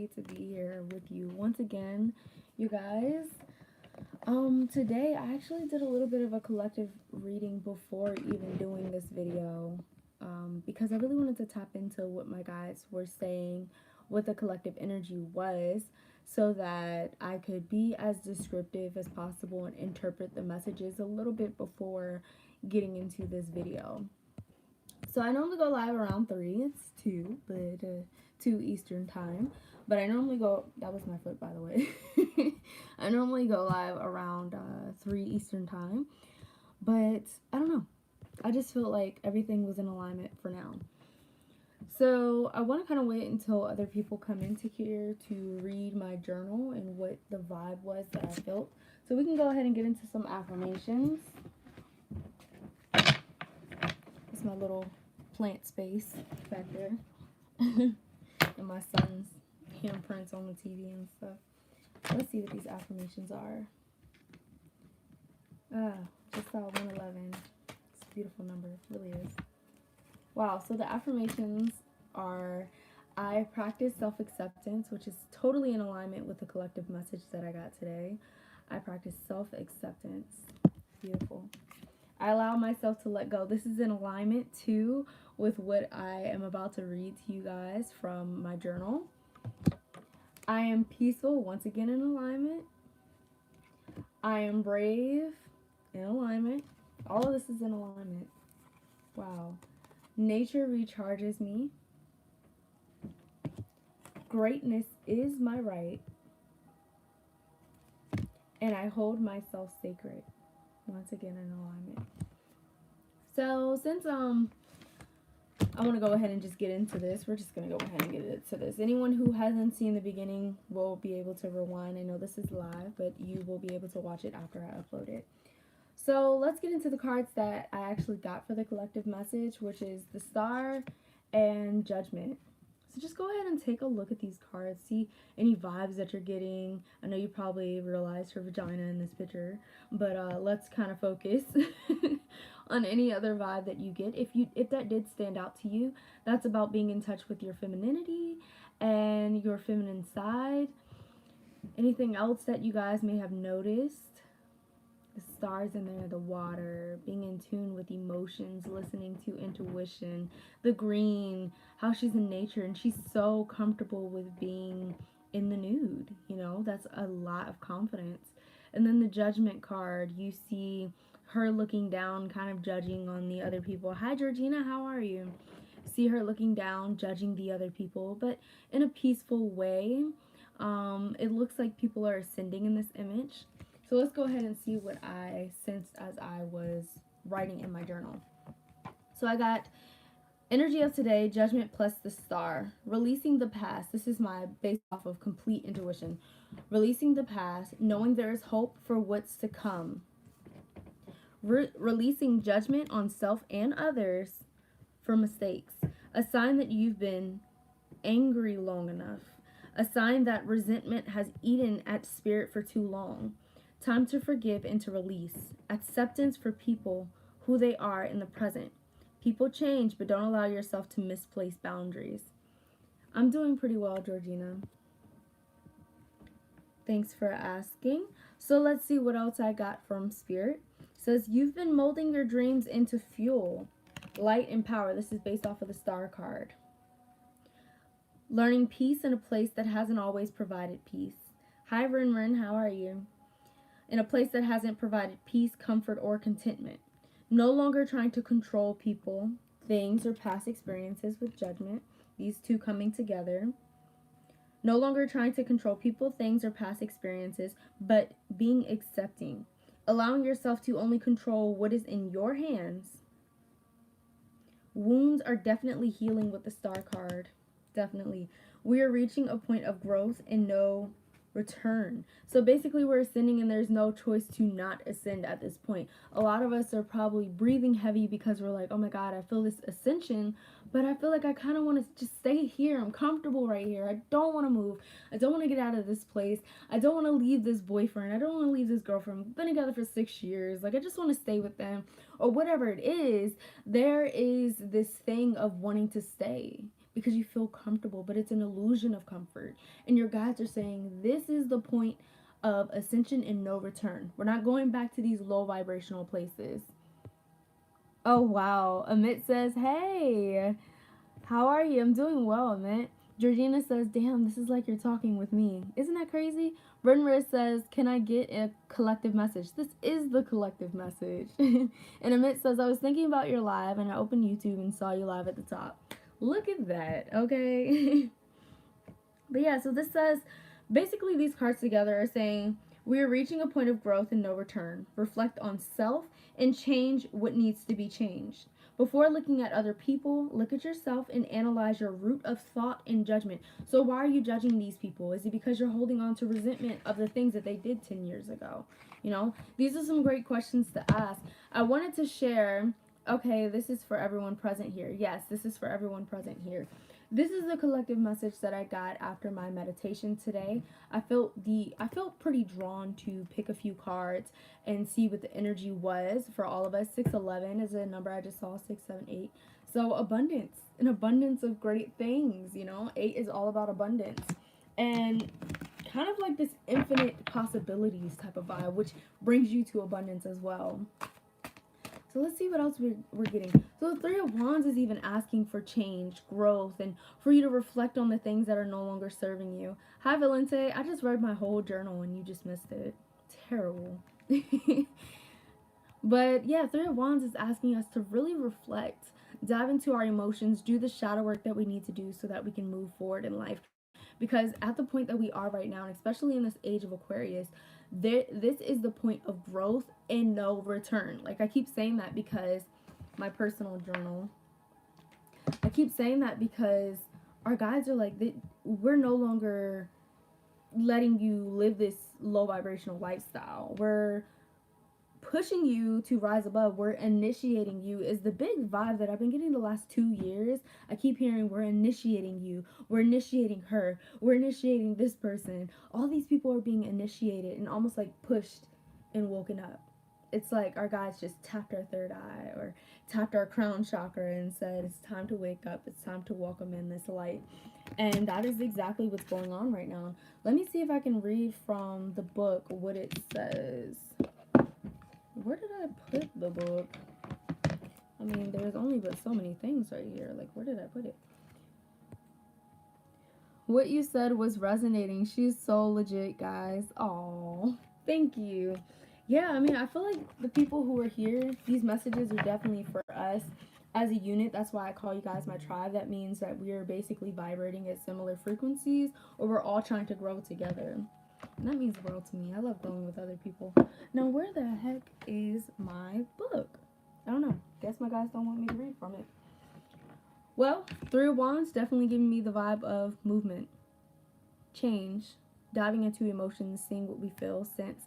happy to be here with you once again, you guys. Today I actually did a little bit of a collective reading before even doing this video, because I really wanted to tap into what my guides were saying, what the collective energy was, so that I could be as descriptive as possible and interpret the messages a little bit before getting into this video. So I normally go live around 3. It's 2, but 2 Eastern time. But I normally go, that was my foot, by the way. I normally go live around 3 Eastern time. But I don't know. I just felt like everything was in alignment for now. So I want to kind of wait until other people come into here to read my journal and what the vibe was that I felt. So we can go ahead and get into some affirmations. It's my little plant space back there. And my son's handprints on the TV and stuff. Let's see what these affirmations are. Just saw 111. It's a beautiful number. It really is. Wow, so the affirmations are: I practice self-acceptance, which is totally in alignment with the collective message that I got today. I practice self-acceptance. Beautiful. I allow myself to let go. This is in alignment too with what I am about to read to you guys from my journal. I am peaceful, once again in alignment. I am brave, in alignment. All of this is in alignment. Wow. Nature recharges me. Greatness is my right. And I hold myself sacred. Once again in alignment. So since I want to go ahead and just get into this, we're just going to go ahead and get into this. Anyone who hasn't seen the beginning will be able to rewind. I know this is live, but you will be able to watch it after I upload it. So let's get into the cards that I actually got for the collective message, which is the Star and Judgment. So just go ahead and take a look at these cards. See any vibes that you're getting. I know you probably realized her vagina in this picture, but let's kind of focus on any other vibe that you get. If that did stand out to you, that's about being in touch with your femininity and your feminine side. Anything else that you guys may have noticed? The stars in there, the water, being in tune with emotions, listening to intuition, the green, how she's in nature, and she's so comfortable with being in the nude, you know, that's a lot of confidence. And then the Judgment card, you see her looking down, kind of judging on the other people. Hi Georgina, how are you? See her looking down, judging the other people, but in a peaceful way. It looks like people are ascending in this image. So let's go ahead and see what I sensed as I was writing in my journal. So I got energy of today, Judgment plus the Star. Releasing the past. This is my based off of complete intuition. Releasing the past, knowing there is hope for what's to come. Releasing judgment on self and others for mistakes. A sign that you've been angry long enough. A sign that resentment has eaten at spirit for too long. Time to forgive and to release. Acceptance for people, who they are in the present. People change, but don't allow yourself to misplace boundaries. I'm doing pretty well, Georgina. Thanks for asking. So let's see what else I got from Spirit. It says, you've been molding your dreams into fuel. Light and power. This is based off of the Star card. Learning peace in a place that hasn't always provided peace. Hi, Rin Rin. How are you? In a place that hasn't provided peace, comfort, or contentment. No longer trying to control people, things, or past experiences with Judgment. These two coming together. No longer trying to control people, things, or past experiences, but being accepting. Allowing yourself to only control what is in your hands. Wounds are definitely healing with the Star card. Definitely. We are reaching a point of growth and no return. So basically we're ascending and there's no choice to not ascend at this point. A lot of us are probably breathing heavy because we're like, oh my god, I feel this ascension, but I feel like I kind of want to just stay here. I'm comfortable right here. I don't want to move. I don't want to get out of this place. I don't want to leave this boyfriend. I don't want to leave this girlfriend. We've been together for 6 years. Like, I just want to stay with them, or whatever it is. There is this thing of wanting to stay. because you feel comfortable, but it's an illusion of comfort. And your guides are saying this is the point of ascension and no return. We're not going back to these low vibrational places. Oh wow. Amit says, hey, how are you? I'm doing well, Amit. Georgina says, damn, this is like you're talking with me. Isn't that crazy? Bernard says, can I get a collective message? This is the collective message. And Amit says, I was thinking about your live and I opened YouTube and saw you live at the top. Look at that, okay? But yeah, so this says, basically these cards together are saying, we are reaching a point of growth and no return. Reflect on self and change what needs to be changed. Before looking at other people, look at yourself and analyze your root of thought and judgment. So why are you judging these people? Is it because you're holding on to resentment of the things that they did 10 years ago? You know, these are some great questions to ask. I wanted to share, okay, this is for everyone present here. Yes, this is for everyone present here. This is the collective message that I got after my meditation today. I felt pretty drawn to pick a few cards and see what the energy was for all of us. 611 is a number I just saw, 678. So abundance, an abundance of great things, you know. 8 is all about abundance. And kind of like this infinite possibilities type of vibe, which brings you to abundance as well. So let's see what else we're getting. So the 3 of Wands is even asking for change, growth, and for you to reflect on the things that are no longer serving you. Hi, Valente. I just read my whole journal and you just missed it. Terrible. But yeah, 3 of Wands is asking us to really reflect, dive into our emotions, do the shadow work that we need to do so that we can move forward in life. Because at the point that we are right now, and especially in this age of Aquarius, this is the point of growth and no return. Like I keep saying that because my personal journal. I keep saying that because our guides are like, we're no longer letting you live this low vibrational lifestyle. We're pushing you to rise above. We're initiating you is the big vibe that I've been getting the last 2 years. I keep hearing we're initiating you, we're initiating her, we're initiating this person. All these people are being initiated and almost like pushed and woken up. It's like our guides just tapped our third eye or tapped our crown chakra and said it's time to wake up, it's time to welcome in this light. And that is exactly what's going on right now. Let me see if I can read from the book what it says. Where did I put the book? I mean, there's only but so many things right here. Like, where did I put it? What you said was resonating. She's so legit, guys. Aw, thank you. Yeah, I mean, I feel like the people who are here, these messages are definitely for us as a unit. That's why I call you guys my tribe. That means that we are basically vibrating at similar frequencies, or we're all trying to grow together. And that means the world to me. I love growing with other people. Now, where the heck is my book? I don't know. Guess my guys don't want me to read from it. Well, 3 of Wands definitely giving me the vibe of movement, change, diving into emotions, seeing what we feel, sense,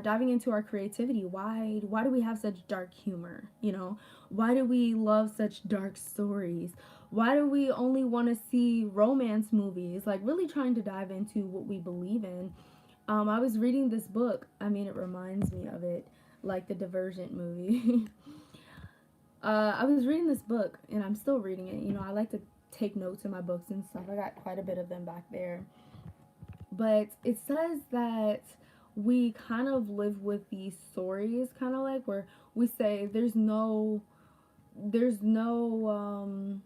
diving into our creativity. Why do we have such dark humor? You know, why do we love such dark stories? Why do we only want to see romance movies? Like really trying to dive into what we believe in. I was reading this book. I mean, it reminds me of it, like the Divergent movie. I was reading this book, and I'm still reading it. You know, I like to take notes in my books and stuff. I got quite a bit of them back there. But it says that we kind of live with these stories, kind of like where we say there's no good women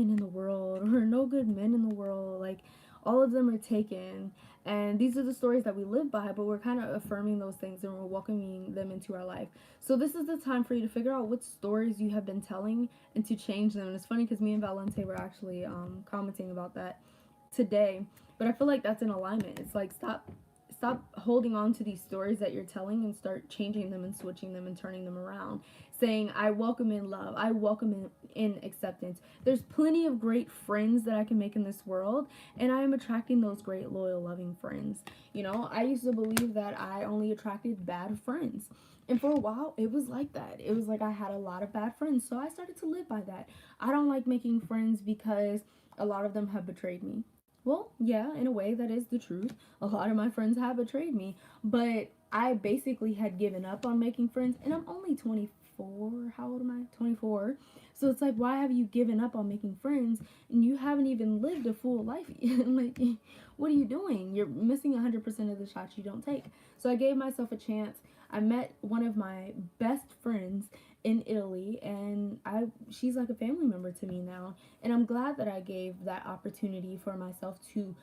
in the world or no good men in the world. Like all of them are taken, and these are the stories that we live by, but we're kind of affirming those things and we're welcoming them into our life. So this is the time for you to figure out what stories you have been telling and to change them. And it's funny because me and Valente were actually commenting about that today, but I feel like that's in alignment. It's like stop holding on to these stories that you're telling and start changing them and switching them and turning them around, saying I welcome in love, I welcome in acceptance. There's plenty of great friends that I can make in this world, and I am attracting those great, loyal, loving friends. You know, I used to believe that I only attracted bad friends, and for a while it was like that. It was like I had a lot of bad friends, so I started to live by that. I don't like making friends because a lot of them have betrayed me. Well, yeah, in a way, that is the truth. A lot of my friends have betrayed me, but I basically had given up on making friends, and I'm only 25. 24. How old am I? 24. So it's like, why have you given up on making friends and you haven't even lived a full life yet? Like, what are you doing? You're missing 100% of the shots you don't take. So I gave myself a chance. I met one of my best friends in Italy, and she's like a family member to me now. And I'm glad that I gave that opportunity for myself to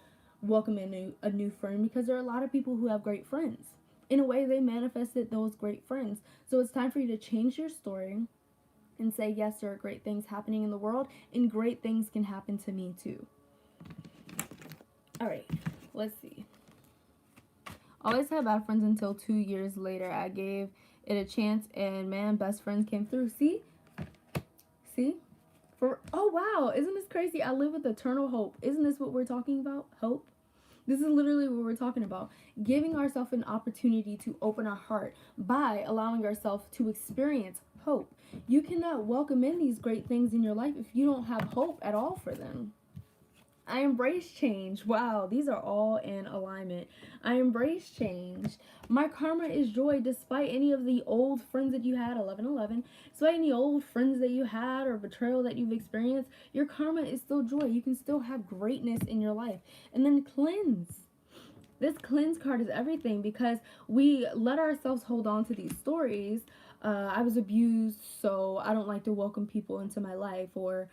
welcome in a new friend, because there are a lot of people who have great friends. In a way, they manifested those great friends. So it's time for you to change your story and say, yes, there are great things happening in the world, and great things can happen to me too. All right, let's see. Always had bad friends until 2 years later. I gave it a chance, and man, best friends came through. See? Oh wow, isn't this crazy? I live with eternal hope. Isn't this what we're talking about? Hope? This is literally what we're talking about. Giving ourselves an opportunity to open our heart by allowing ourselves to experience hope. You cannot welcome in these great things in your life if you don't have hope at all for them. I embrace change. Wow, these are all in alignment. I embrace change. My karma is joy despite any of the old friends that you had, 1111. Despite any old friends that you had or betrayal that you've experienced, your karma is still joy. You can still have greatness in your life. And then cleanse. This cleanse card is everything, because we let ourselves hold on to these stories. I was abused, so I don't like to welcome people into my life. Or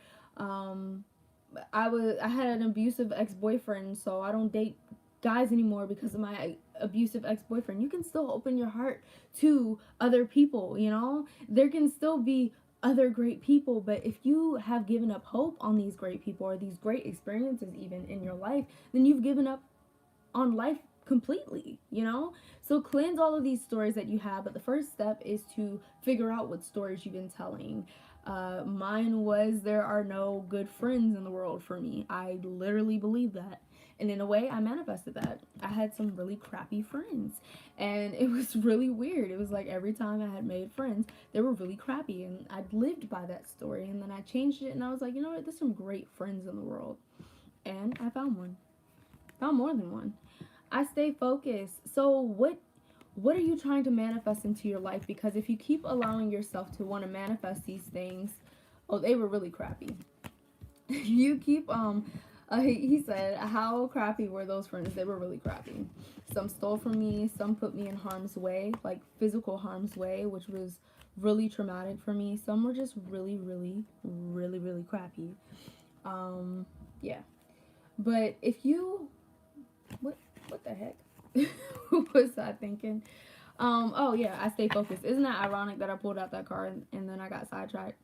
I had an abusive ex-boyfriend, so I don't date guys anymore because of my abusive ex-boyfriend. You can still open your heart to other people, you know? There can still be other great people, but if you have given up hope on these great people or these great experiences even in your life, then you've given up on life completely, you know? So cleanse all of these stories that you have, but the first step is to figure out what stories you've been telling. Mine was, there are no good friends in the world for me. I literally believe that. And in a way, I manifested that. I had some really crappy friends. And it was really weird. It was like every time I had made friends, they were really crappy. And I'd lived by that story. And then I changed it, and I was like, you know what? There's some great friends in the world. And I found one. Found more than one. I stay focused. So what are you trying to manifest into your life? Because if you keep allowing yourself to want to manifest these things, oh, they were really crappy. You keep he said, how crappy were those friends? They were really crappy. Some stole from me, some put me in harm's way, like physical harm's way, which was really traumatic for me. Some were just really, really, really, really crappy. Yeah. But if you, what the heck? What was I thinking? Oh yeah, I stay focused. Isn't that ironic that I pulled out that card and then I got sidetracked?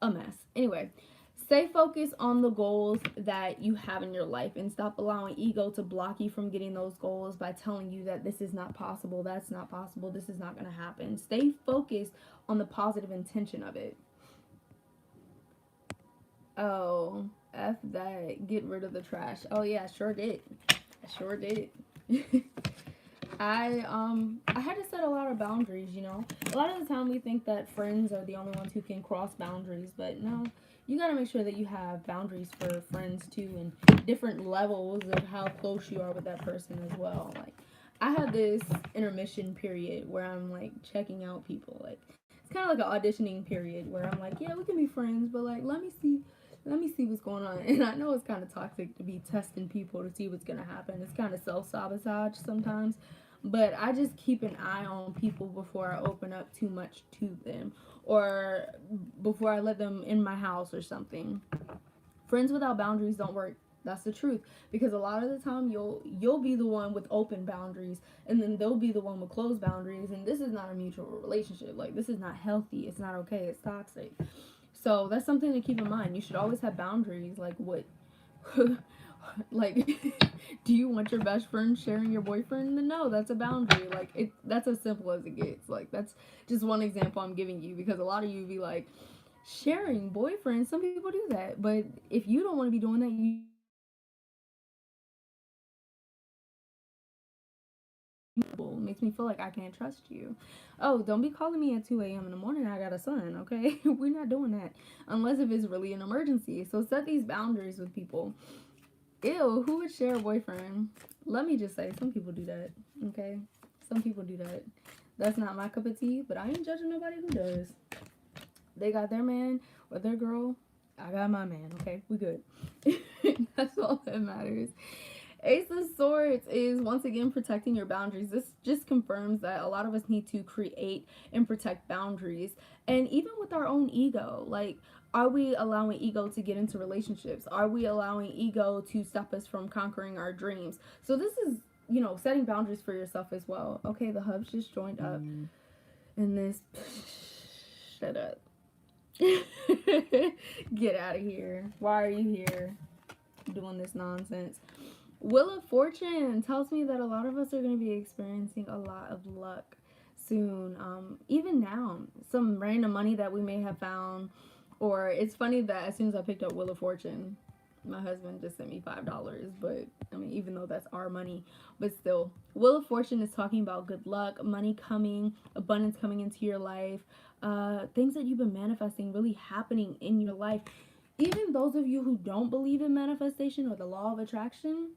A mess. Anyway, stay focused on the goals that you have in your life, and stop allowing ego to block you from getting those goals by telling you that this is not possible, that's not possible, this is not going to happen. Stay focused on the positive intention of it. Oh, F that. Get rid of the trash. Oh yeah, I sure did. I sure did. I had to set a lot of boundaries, you know. A lot of the time we think that friends are the only ones who can cross boundaries, but no. You gotta make sure that you have boundaries for friends too, and different levels of how close you are with that person as well. Like, I have this intermission period where I'm like checking out people. Like, it's kind of like an auditioning period where I'm like, yeah, we can be friends, but like, let me see what's going on. And I know it's kind of toxic to be testing people to see what's gonna happen. It's kind of self-sabotage sometimes, but I just keep an eye on people before I open up too much to them, or before I let them in my house or something. Friends without boundaries don't work. That's the truth. Because a lot of the time you'll be the one with open boundaries, and then they'll be the one with closed boundaries, and this is not a mutual relationship. Like, this is not healthy. It's not okay. It's toxic. So that's something to keep in mind. You should always have boundaries. Like, what? Like, do you want your best friend sharing your boyfriend? Then no, that's a boundary. Like, that's as simple as it gets. Like, that's just one example I'm giving you, because a lot of you be like, sharing boyfriends, some people do that. But if you don't want to be doing that, you makes me feel like I can't trust you. Oh, don't be calling me at 2 a.m. in the morning. I got a son, okay? We're not doing that unless if it's really an emergency. So set these boundaries with people. Ew, who would share a boyfriend? Let me just say, some people do that, okay? Some people do that. That's not my cup of tea, but I ain't judging nobody who does. They got their man or their girl. I got my man, okay? We good. That's all that matters. Ace of Swords is once again protecting your boundaries. This just confirms that a lot of us need to create and protect boundaries. And even with our own ego, like, are we allowing ego to get into relationships? Are we allowing ego to stop us from conquering our dreams? So this is, you know, setting boundaries for yourself as well. Okay, the hubs just joined up. And this, shut up. Get out of here. Why are you here doing this nonsense? Wheel of Fortune tells me that a lot of us are going to be experiencing a lot of luck soon. Even now, some random money that we may have found. Or it's funny that as soon as I picked up Wheel of Fortune, my husband just sent me $5. But I mean, even though that's our money, but still, Wheel of Fortune is talking about good luck, money coming, abundance coming into your life, things that you've been manifesting really happening in your life. Even those of you who don't believe in manifestation or the law of attraction,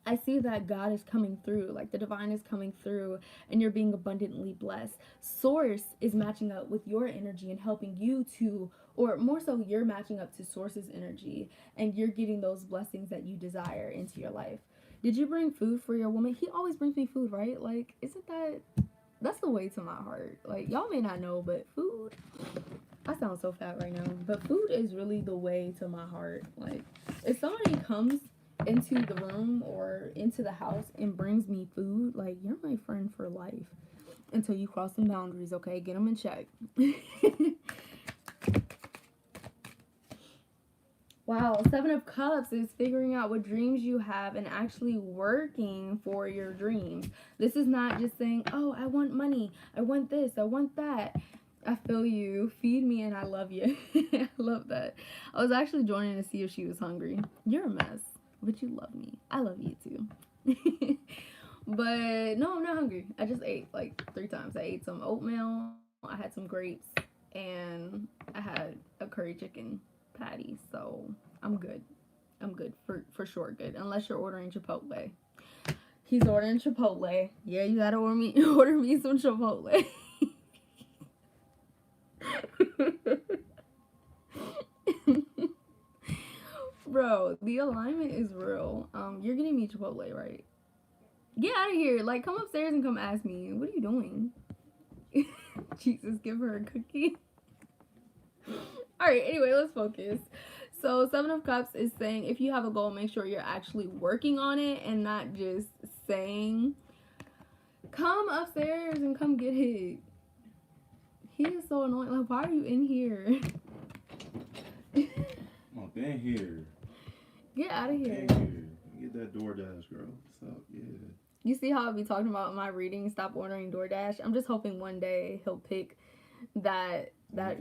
I see that God is coming through, like the divine is coming through, and you're being abundantly blessed. Source is matching up with your energy and helping you to, or more so, you're matching up to Source's energy, and you're getting those blessings that you desire into your life. Did you bring food for your woman? He always brings me food, right? Like, isn't that's the way to my heart. Like, y'all may not know, but food, I sound so fat right now, but food is really the way to my heart. Like, if somebody comes into the room or into the house and brings me food, like, you're my friend for life until you cross some boundaries, okay? Get them in check. Wow, 7 of Cups is figuring out what dreams you have and actually working for your dreams. This is not just saying, oh, I want money, I want this, I want that. I feel you. Feed me and I love you. I love that. I was actually joining to see if she was hungry. You're a mess, but you love me. I love you too. But no, I'm not hungry. I just ate like 3 times. I ate some oatmeal, I had some grapes, and I had a curry chicken patty. So I'm good. I'm good for sure. Good. Unless you're ordering Chipotle. He's ordering Chipotle. Yeah, you gotta order me some Chipotle. Bro, the alignment is real. You're getting me Chipotle, right? Get out of here. Like, come upstairs and come ask me. What are you doing? Jesus, give her a cookie. Alright, anyway, let's focus. So, 7 of Cups is saying if you have a goal, make sure you're actually working on it and not just saying, come upstairs and come get it. He is so annoying. Like, why are you in here? Oh, been here. Get out of here. Get that DoorDash, girl. What's up? Yeah. You see how I be talking about my reading, stop ordering DoorDash? I'm just hoping one day he'll pick that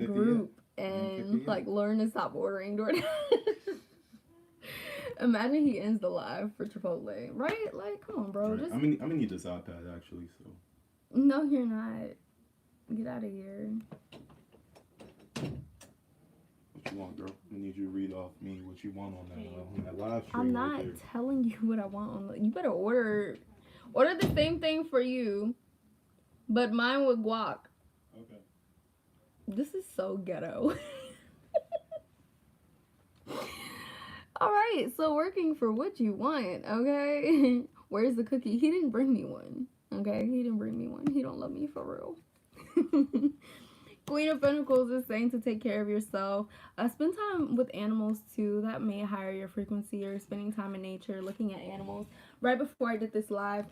group and like learn to stop ordering DoorDash. Imagine he ends the live for Chipotle, right? Like, come on, bro. Right. Just... I'm gonna need this iPad actually. So. No, you're not. Get out of here. What you want, girl? I need you to read off me what you want on that live stream. I'm not telling you what I want on. You better order the same thing for you, but mine with guac. Okay. This is so ghetto. Alright, so working for what you want, okay? Where's the cookie? He didn't bring me one, okay? He didn't bring me one. He don't love me for real. Queen of Pentacles is saying to take care of yourself. Spend time with animals too. That may higher your frequency, or spending time in nature, looking at animals. Right before I did this live,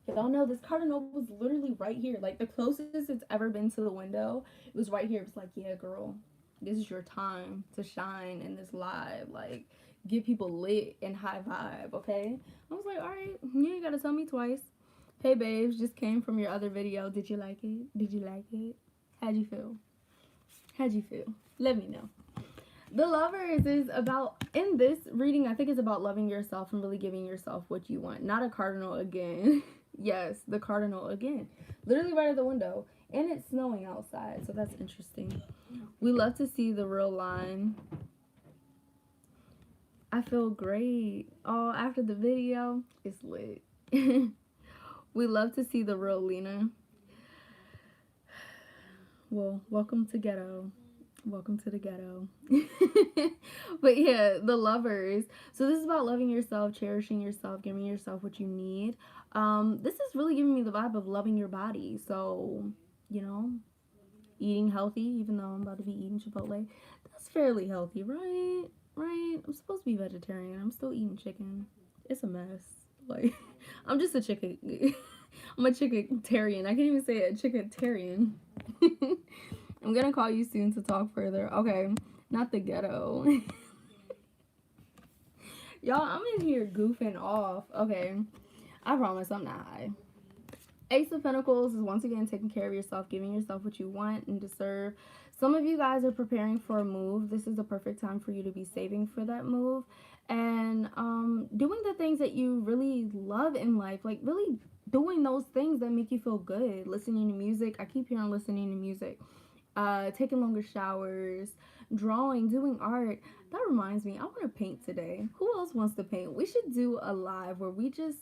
if y'all know, this cardinal was literally right here. Like, the closest it's ever been to the window, it was right here. It was like, yeah, girl, this is your time to shine in this live. Like, get people lit and high vibe, okay? I was like, all right, you ain't gotta tell me twice. Hey, babes, just came from your other video. Did you like it? Did you like it? How'd you feel? How'd you feel? Let me know. The Lovers is about, in this reading, I think it's about loving yourself and really giving yourself what you want. Not a cardinal again. Yes, the cardinal again. Literally right at the window. And it's snowing outside, so that's interesting. We love to see the real line. I feel great. Oh, after the video, it's lit. We love to see the real Lina. Well, welcome to ghetto. Welcome to the ghetto. But yeah, the lovers. So this is about loving yourself, cherishing yourself, giving yourself what you need. This is really giving me the vibe of loving your body. So, you know, eating healthy, even though I'm about to be eating Chipotle. That's fairly healthy, right? Right? I'm supposed to be vegetarian. I'm still eating chicken. It's a mess. Like, I'm just a chicken. I'm a chickentarian. I can't even say it. Chickentarian. I'm gonna call you soon to talk further. Okay, not the ghetto. Y'all, I'm in here goofing off. Okay, I promise I'm not high. Ace of Pentacles is once again taking care of yourself, giving yourself what you want and deserve. Some of you guys are preparing for a move. This is the perfect time for you to be saving for that move and doing the things that you really love in life, like really doing those things that make you feel good. Listening to music. I keep hearing listening to music. Taking longer showers, drawing, doing art. That reminds me, I want to paint today. Who else wants to paint? We should do a live where we just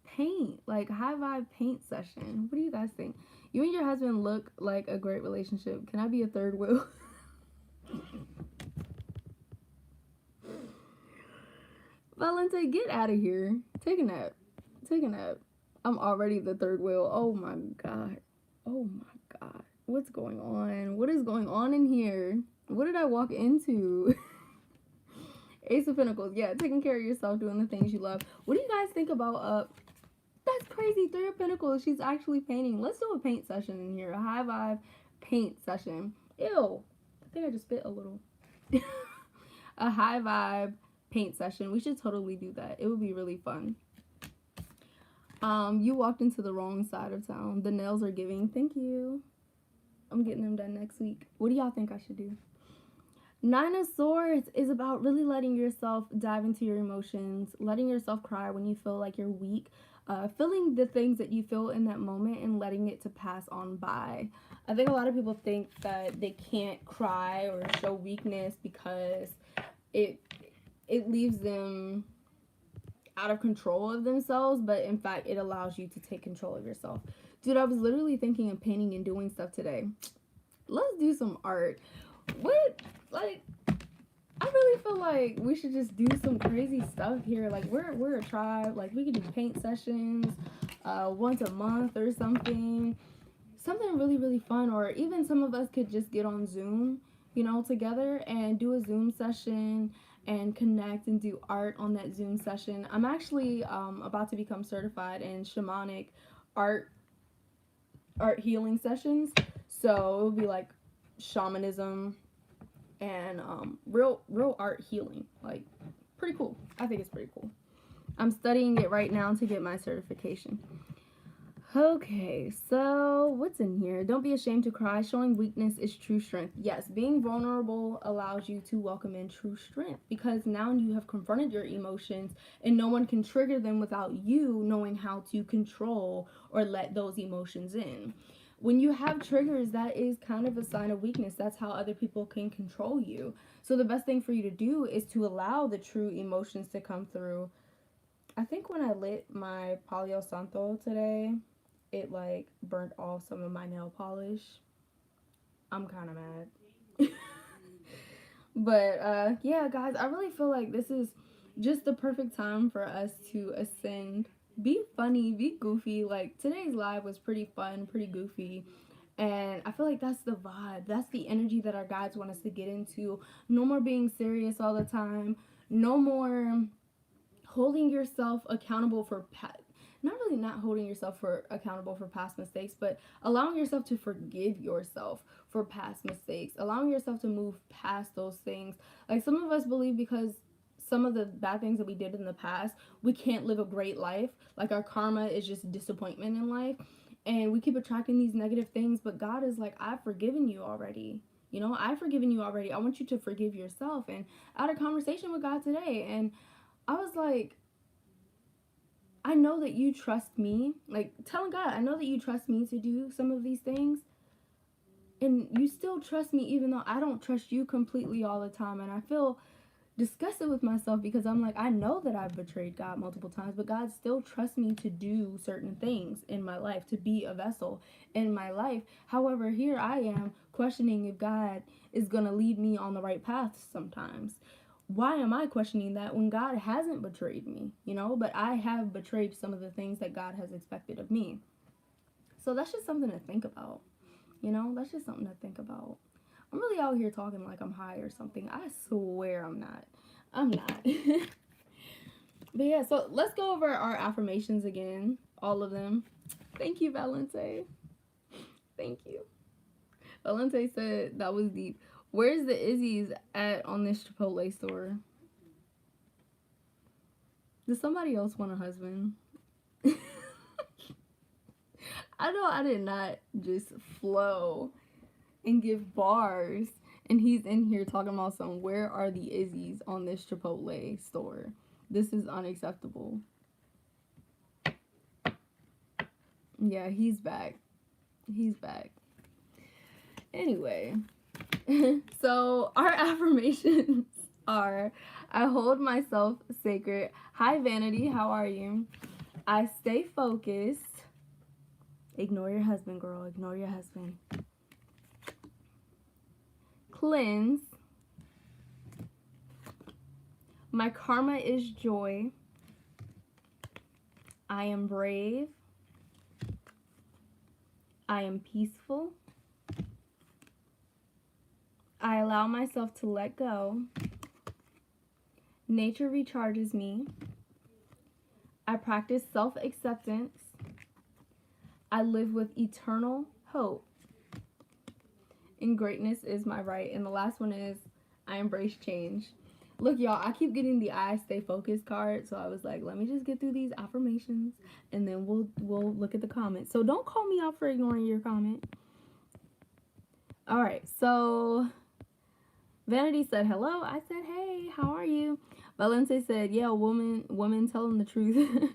paint, like high vibe paint session. What do you guys think? You and your husband look like a great relationship. Can I be a third wheel? Valente, get out of here. Take a nap. Take a nap. I'm already the third wheel. Oh my god. Oh my god. What's going on? What is going on in here? What did I walk into? Ace of Pentacles. Yeah, taking care of yourself, doing the things you love. What do you guys think about that's crazy. Three of Pentacles. She's actually painting. Let's do a paint session in here. A high vibe paint session. Ew. I think I just spit a little. A high vibe paint session. We should totally do that. It would be really fun. You walked into the wrong side of town. The nails are giving. Thank you. I'm getting them done next week. What do y'all think I should do? Nine of Swords is about really letting yourself dive into your emotions, letting yourself cry when you feel like you're weak, feeling the things that you feel in that moment and letting it to pass on by. I think a lot of people think that they can't cry or show weakness because it leaves them out of control of themselves, but in fact it allows you to take control of yourself. Dude, I was literally thinking of painting and doing stuff today. Let's do some art. What? Like, I really feel like we should just do some crazy stuff here. Like, we're a tribe. Like, we could do paint sessions once a month or something. Something really, really fun. Or even some of us could just get on Zoom, you know, together and do a Zoom session and connect and do art on that Zoom session. I'm actually about to become certified in shamanic art healing sessions. So it would be like shamanism and real art healing. Like, pretty cool. I think it's pretty cool. I'm studying it right now to get my certification. Okay, so what's in here? Don't be ashamed to cry. Showing weakness is true strength. Yes, being vulnerable allows you to welcome in true strength because now you have confronted your emotions and no one can trigger them without you knowing how to control or let those emotions in. When you have triggers, that is kind of a sign of weakness. That's how other people can control you. So the best thing for you to do is to allow the true emotions to come through. I think when I lit my Palo Santo today, it like burnt off some of my nail polish. I'm kind of mad. But yeah, guys, I really feel like this is just the perfect time for us to ascend. Be funny, be goofy. Like, today's live was pretty fun, pretty goofy. And I feel like that's the vibe. That's the energy that our guides want us to get into. No more being serious all the time. No more holding yourself accountable for not holding yourself accountable for past mistakes, but allowing yourself to forgive yourself for past mistakes. Allowing yourself to move past those things. Like, some of us believe because some of the bad things that we did in the past, we can't live a great life. Like, our karma is just disappointment in life. And we keep attracting these negative things. But God is like, I've forgiven you already. You know, I've forgiven you already. I want you to forgive yourself. And I had a conversation with God today. And I was like, I know that you trust me. Like, telling God, I know that you trust me to do some of these things. And you still trust me even though I don't trust you completely all the time. And I feel disgusted with myself because I'm like, I know that I've betrayed God multiple times, but God still trusts me to do certain things in my life, to be a vessel in my life. However, here I am questioning if God is going to lead me on the right path sometimes. Why am I questioning that when God hasn't betrayed me, you know? But I have betrayed some of the things that God has expected of me. So that's just something to think about, you know? That's just something to think about. I'm really out here talking like I'm high or something. I swear I'm not. I'm not. But yeah, so let's go over our affirmations again. All of them. Thank you, Valente. Thank you. Valente said that was deep. Where's the Izzy's at on this Chipotle store? Does somebody else want a husband? I know I did not just flow and give bars, and he's in here talking about some, where are the Izzy's on this Chipotle store? This is unacceptable. Yeah, he's back. He's back. Anyway, so our affirmations are: I hold myself sacred. Hi, Vanity. How are you? I stay focused. Ignore your husband, girl. Ignore your husband. Cleanse. My karma is joy. I am brave. I am peaceful. I allow myself to let go. Nature recharges me. I practice self-acceptance. I live with eternal hope. And greatness is my right. And the last one is, I embrace change. Look, y'all, I keep getting the I stay focused card, so I was like, let me just get through these affirmations, and then we'll look at the comments. So don't call me out for ignoring your comment. All right, so Vanity said hello. I said, hey, how are you? Valente said, yeah, woman telling the truth.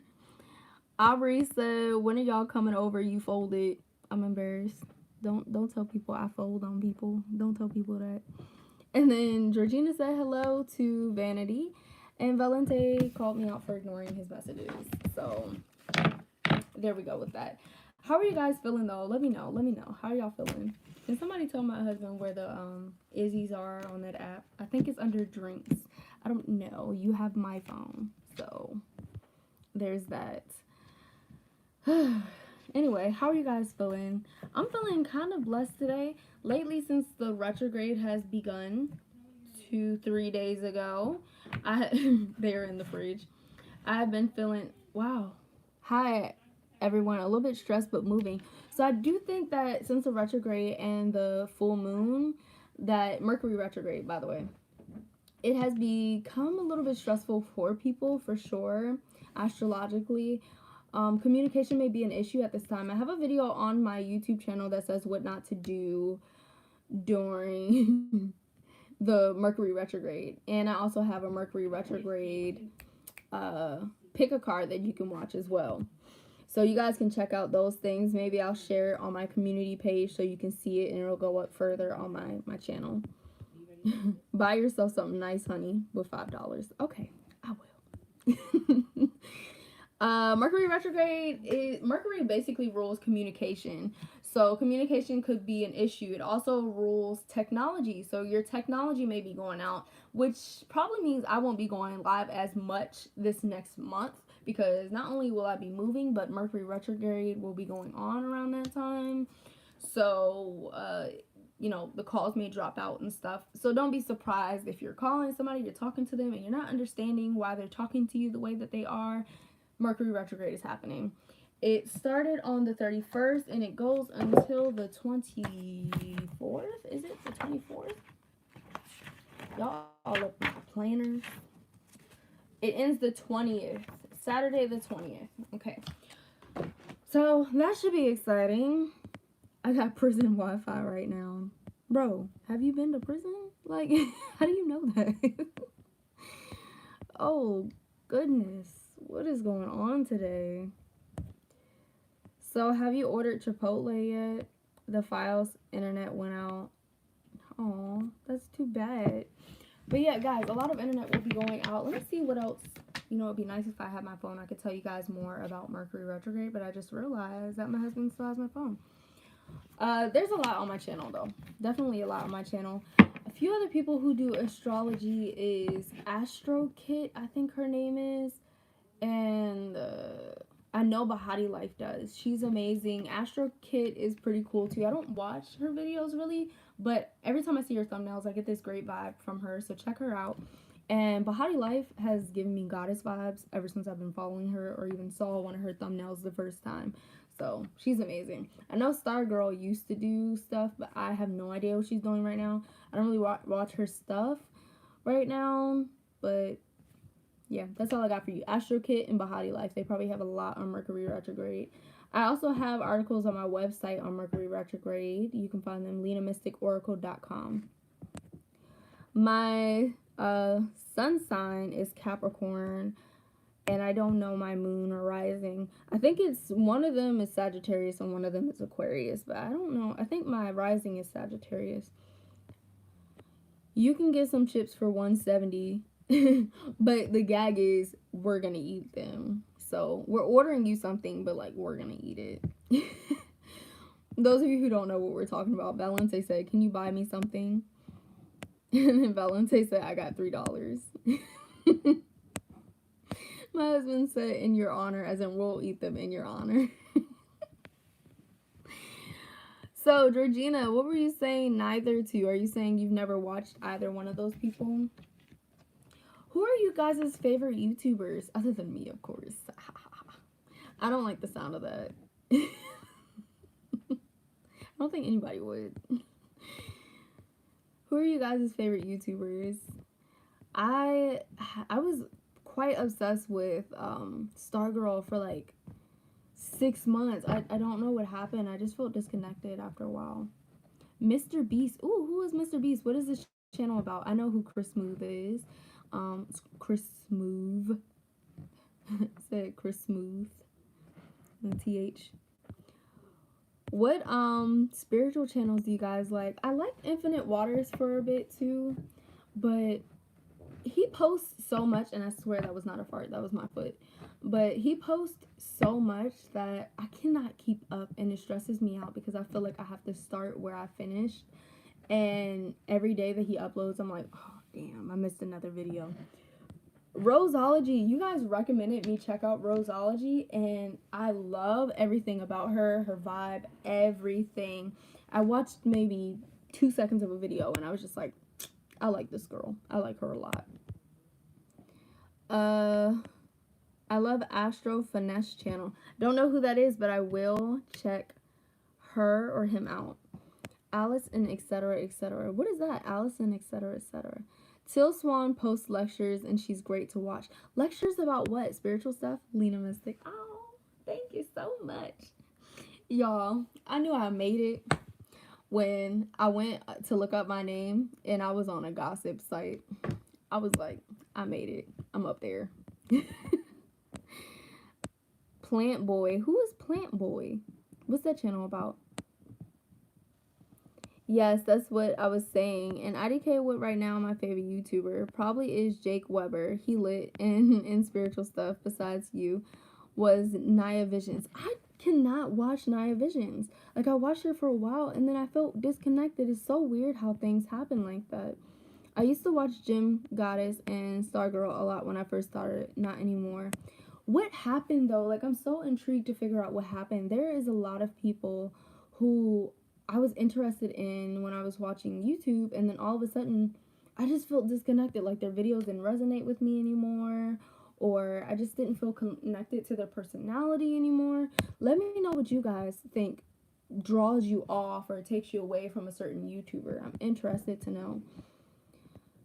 Aubrey said, when are y'all coming over? You folded. I'm embarrassed. Don't tell people I fold on people. Don't tell people that. And then Georgina said hello to Vanity. And Valente called me out for ignoring his messages. So there we go with that. How are you guys feeling though? Let me know. Let me know. How are y'all feeling? Can somebody tell my husband where the Izzy's are on that app? I think it's under drinks. I don't know. You have my phone. So there's that. Anyway, how are you guys feeling? I'm feeling kind of blessed today. Lately, since the retrograde has begun 2-3 days ago, they're in the fridge. I've been feeling, wow. Hi, everyone. A little bit stressed, but moving. So I do think that since the retrograde and the full moon, that Mercury retrograde, by the way, it has become a little bit stressful for people, for sure, astrologically. Communication may be an issue at this time. I have a video on my YouTube channel that says what not to do during the Mercury retrograde. And I also have a Mercury retrograde pick a card that you can watch as well. So you guys can check out those things. Maybe I'll share it on my community page so you can see it and it'll go up further on my channel. Buy yourself something nice, honey, with $5. Okay, I will. Mercury retrograde Mercury basically rules communication. So communication could be an issue. It also rules technology. So your technology may be going out, which probably means I won't be going live as much this next month, because not only will I be moving, but Mercury retrograde will be going on around that time. So, you know, the calls may drop out and stuff. So don't be surprised if you're calling somebody, you're talking to them, and you're not understanding why they're talking to you the way that they are. Mercury retrograde is happening. It started on the 31st and it goes until the 24th. Is it the 24th? Y'all all up my planners. It ends the 20th. Saturday the 20th. Okay. So that should be exciting. I got prison Wi-Fi right now. Bro, have you been to prison? Like, how do you know that? Oh, goodness. What is going on today? So, have you ordered Chipotle yet? The files internet went out. Oh, that's too bad. But yeah, guys, a lot of internet will be going out. Let me see what else. You know, it'd be nice if I had my phone. I could tell you guys more about Mercury retrograde, but I just realized that my husband still has my phone. There's a lot on my channel, though. Definitely a lot on my channel. A few other people who do astrology is Astro Kit, I think her name is. And I know Bahati Life does. She's amazing. Astro Kit is pretty cool, too. I don't watch her videos, really. But every time I see her thumbnails, I get this great vibe from her. So check her out. And Bahati Life has given me goddess vibes ever since I've been following her or even saw one of her thumbnails the first time. So she's amazing. I know Star Girl used to do stuff, but I have no idea what she's doing right now. I don't really watch her stuff right now. But yeah, that's all I got for you. Astro Kit and Bahati Life. They probably have a lot on Mercury retrograde. I also have articles on my website on Mercury retrograde. You can find them linamysticoracle.com. My sun sign is Capricorn, and I don't know my moon or rising. I think it's one of them is Sagittarius and one of them is Aquarius, but I don't know. I think my rising is Sagittarius. You can get some chips for $170, but the gag is we're gonna eat them. So we're ordering you something, but like we're gonna eat it. Those of you who don't know what we're talking about, Valente said, "Can you buy me something?" And then Valente said, "I got $3." My husband said, "In your honor," as in we'll eat them in your honor. So, Georgina, what were you saying neither to? Are you saying you've never watched either one of those people? Who are you guys' favorite YouTubers? Other than me, of course. I don't like the sound of that. I don't think anybody would. Who are you guys' favorite YouTubers? I was quite obsessed with Stargirl for like 6 months. I don't know what happened. I just felt disconnected after a while. Mr. Beast. Ooh, who is Mr. Beast? What is this channel about? I know who Chris Smooth is. It's Chris Smooth. Said Chris Smooth. The TH. What spiritual channels do you guys like? I liked Infinite Waters for a bit too, but he posts so much, and I swear that was not a fart, that was my foot. But he posts so much that I cannot keep up, and it stresses me out because I feel like I have to start where I finished. And every day that he uploads, I'm like, oh damn, I missed another video. Roseology, you guys recommended me check out Roseology, and I love everything about her vibe, everything. I watched maybe 2 seconds of a video, and I was just like, I like this girl. I like her a lot. I love Astro Finesse channel. Don't know who that is, but I will check her or him out. Alice and etc. etc. What is that? Alice and etc. etc. Till Swan posts lectures, and she's great to watch. Lectures about what? Spiritual stuff? Lina Mystic. Oh, thank you so much. Y'all, I knew I made it when I went to look up my name, and I was on a gossip site. I was like, I made it. I'm up there. Plant Boy. Who is Plant Boy? What's that channel about? Yes, that's what I was saying. And IDK Wood right now, my favorite YouTuber probably is Jake Weber. He lit in spiritual stuff besides you. Was Naya Visions. I cannot watch Naya Visions. Like, I watched her for a while and then I felt disconnected. It's so weird how things happen like that. I used to watch Gym Goddess and Stargirl a lot when I first started. Not anymore. What happened though? Like, I'm so intrigued to figure out what happened. There is a lot of people who I was interested in when I was watching YouTube, and then all of a sudden I just felt disconnected. Like, their videos didn't resonate with me anymore, or I just didn't feel connected to their personality anymore. Let me know what you guys think draws you off or takes you away from a certain YouTuber. I'm interested to know.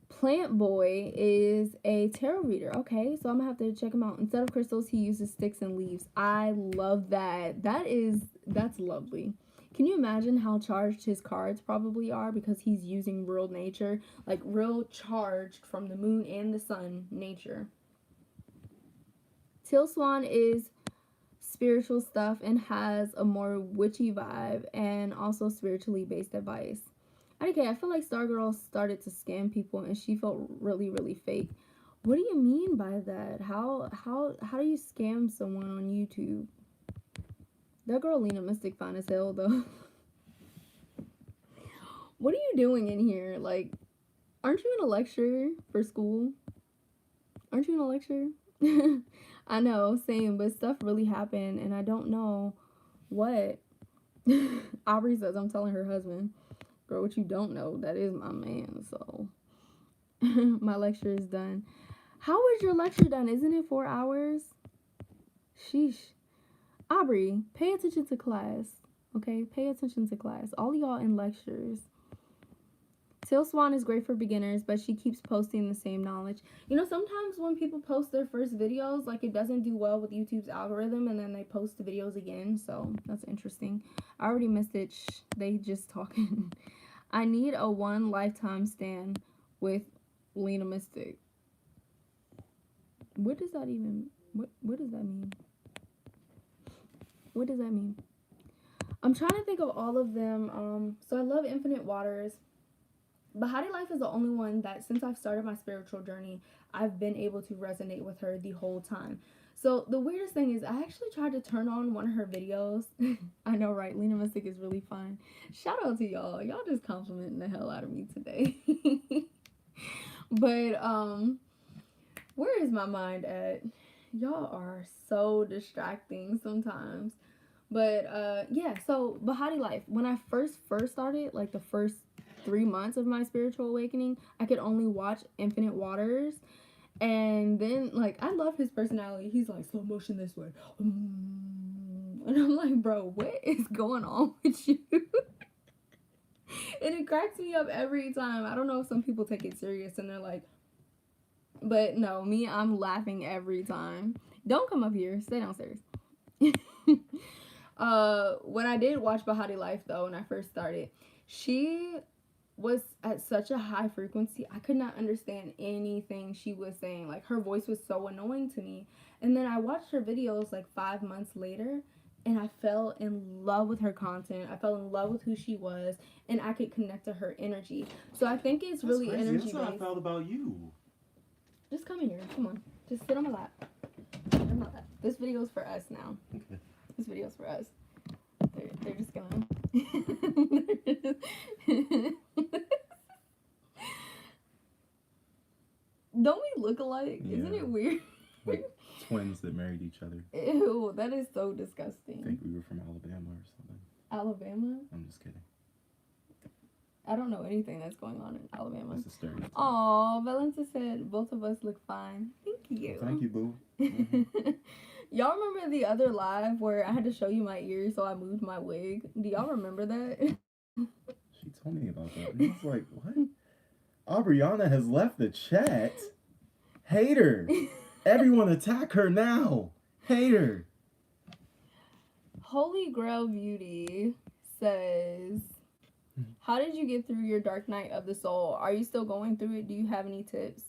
Plant Boy is a tarot reader. Okay, so I'm gonna have to check him out. Instead of crystals, he uses sticks and leaves. I love that. That's lovely. Can you imagine how charged his cards probably are, because he's using real nature, like real charged from the moon and the sun nature. Till Swan is spiritual stuff and has a more witchy vibe and also spiritually based advice. I IDK, I feel like Stargirl started to scam people and she felt really, really fake. What do you mean by that? How do you scam someone on YouTube? That girl Lina Mystic fine as hell though. What are you doing in here? Like, aren't you in a lecture for school? Aren't you in a lecture? I know, same, but stuff really happened and I don't know what. Aubrey says I'm telling her husband. Girl, what you don't know, that is my man, so. My lecture is done. How is your lecture done? Isn't it 4 hours? Sheesh. Aubrey, pay attention to class. Okay, pay attention to class. All y'all in lectures. Till Swan is great for beginners, but she keeps posting the same knowledge. You know, sometimes when people post their first videos, like, it doesn't do well with YouTube's algorithm, and then they post the videos again, so that's interesting. I already missed it. Shh, they just talking. I need a one lifetime stand with Lina Mystic. What does that even, what does that mean? What does that mean? I'm trying to think of all of them. So I love Infinite Waters. Bahati Life is the only one that since I've started my spiritual journey, I've been able to resonate with her the whole time. So the weirdest thing is I actually tried to turn on one of her videos. I know, right? Lina Mystic is really fun. Shout out to y'all. Y'all just complimenting the hell out of me today. But where is my mind at? Y'all are so distracting sometimes. But yeah, so Bahati Life, when I first started, like the first 3 months of my spiritual awakening, I could only watch Infinite Waters. And then, like, I love his personality. He's like, slow motion this way. And I'm like, bro, what is going on with you? And it cracks me up every time. I don't know if some people take it serious and they're like, but no, me, I'm laughing every time. Don't come up here. Stay downstairs. When I did watch Bahati Life, though, when I first started, she was at such a high frequency. I could not understand anything she was saying. Like, her voice was so annoying to me. And then I watched her videos like 5 months later, and I fell in love with her content. I fell in love with who she was, and I could connect to her energy. So I think it's really crazy. energy-based. That's how I felt about you. Just come in here. Come on. Just sit on my lap. Sit on my lap. This video's for us now. Okay. This video's for us. They're just gonna... Don't we look alike? Yeah. Isn't it weird? Like twins that married each other. Ew, that is so disgusting. I think we were from Alabama or something. Alabama? I'm just kidding. I don't know anything that's going on in Alabama. It's a stereotype. Aw, Valenta said both of us look fine. Thank you. Well, thank you, boo. Mm-hmm. Y'all remember the other live where I had to show you my ears so I moved my wig? Do y'all remember that? She told me about that. And I was like, what? Aubriana has left the chat. Hater. Everyone attack her now. Hater. Holy Grail Beauty says, how did you get through your dark night of the soul? Are you still going through it? Do you have any tips?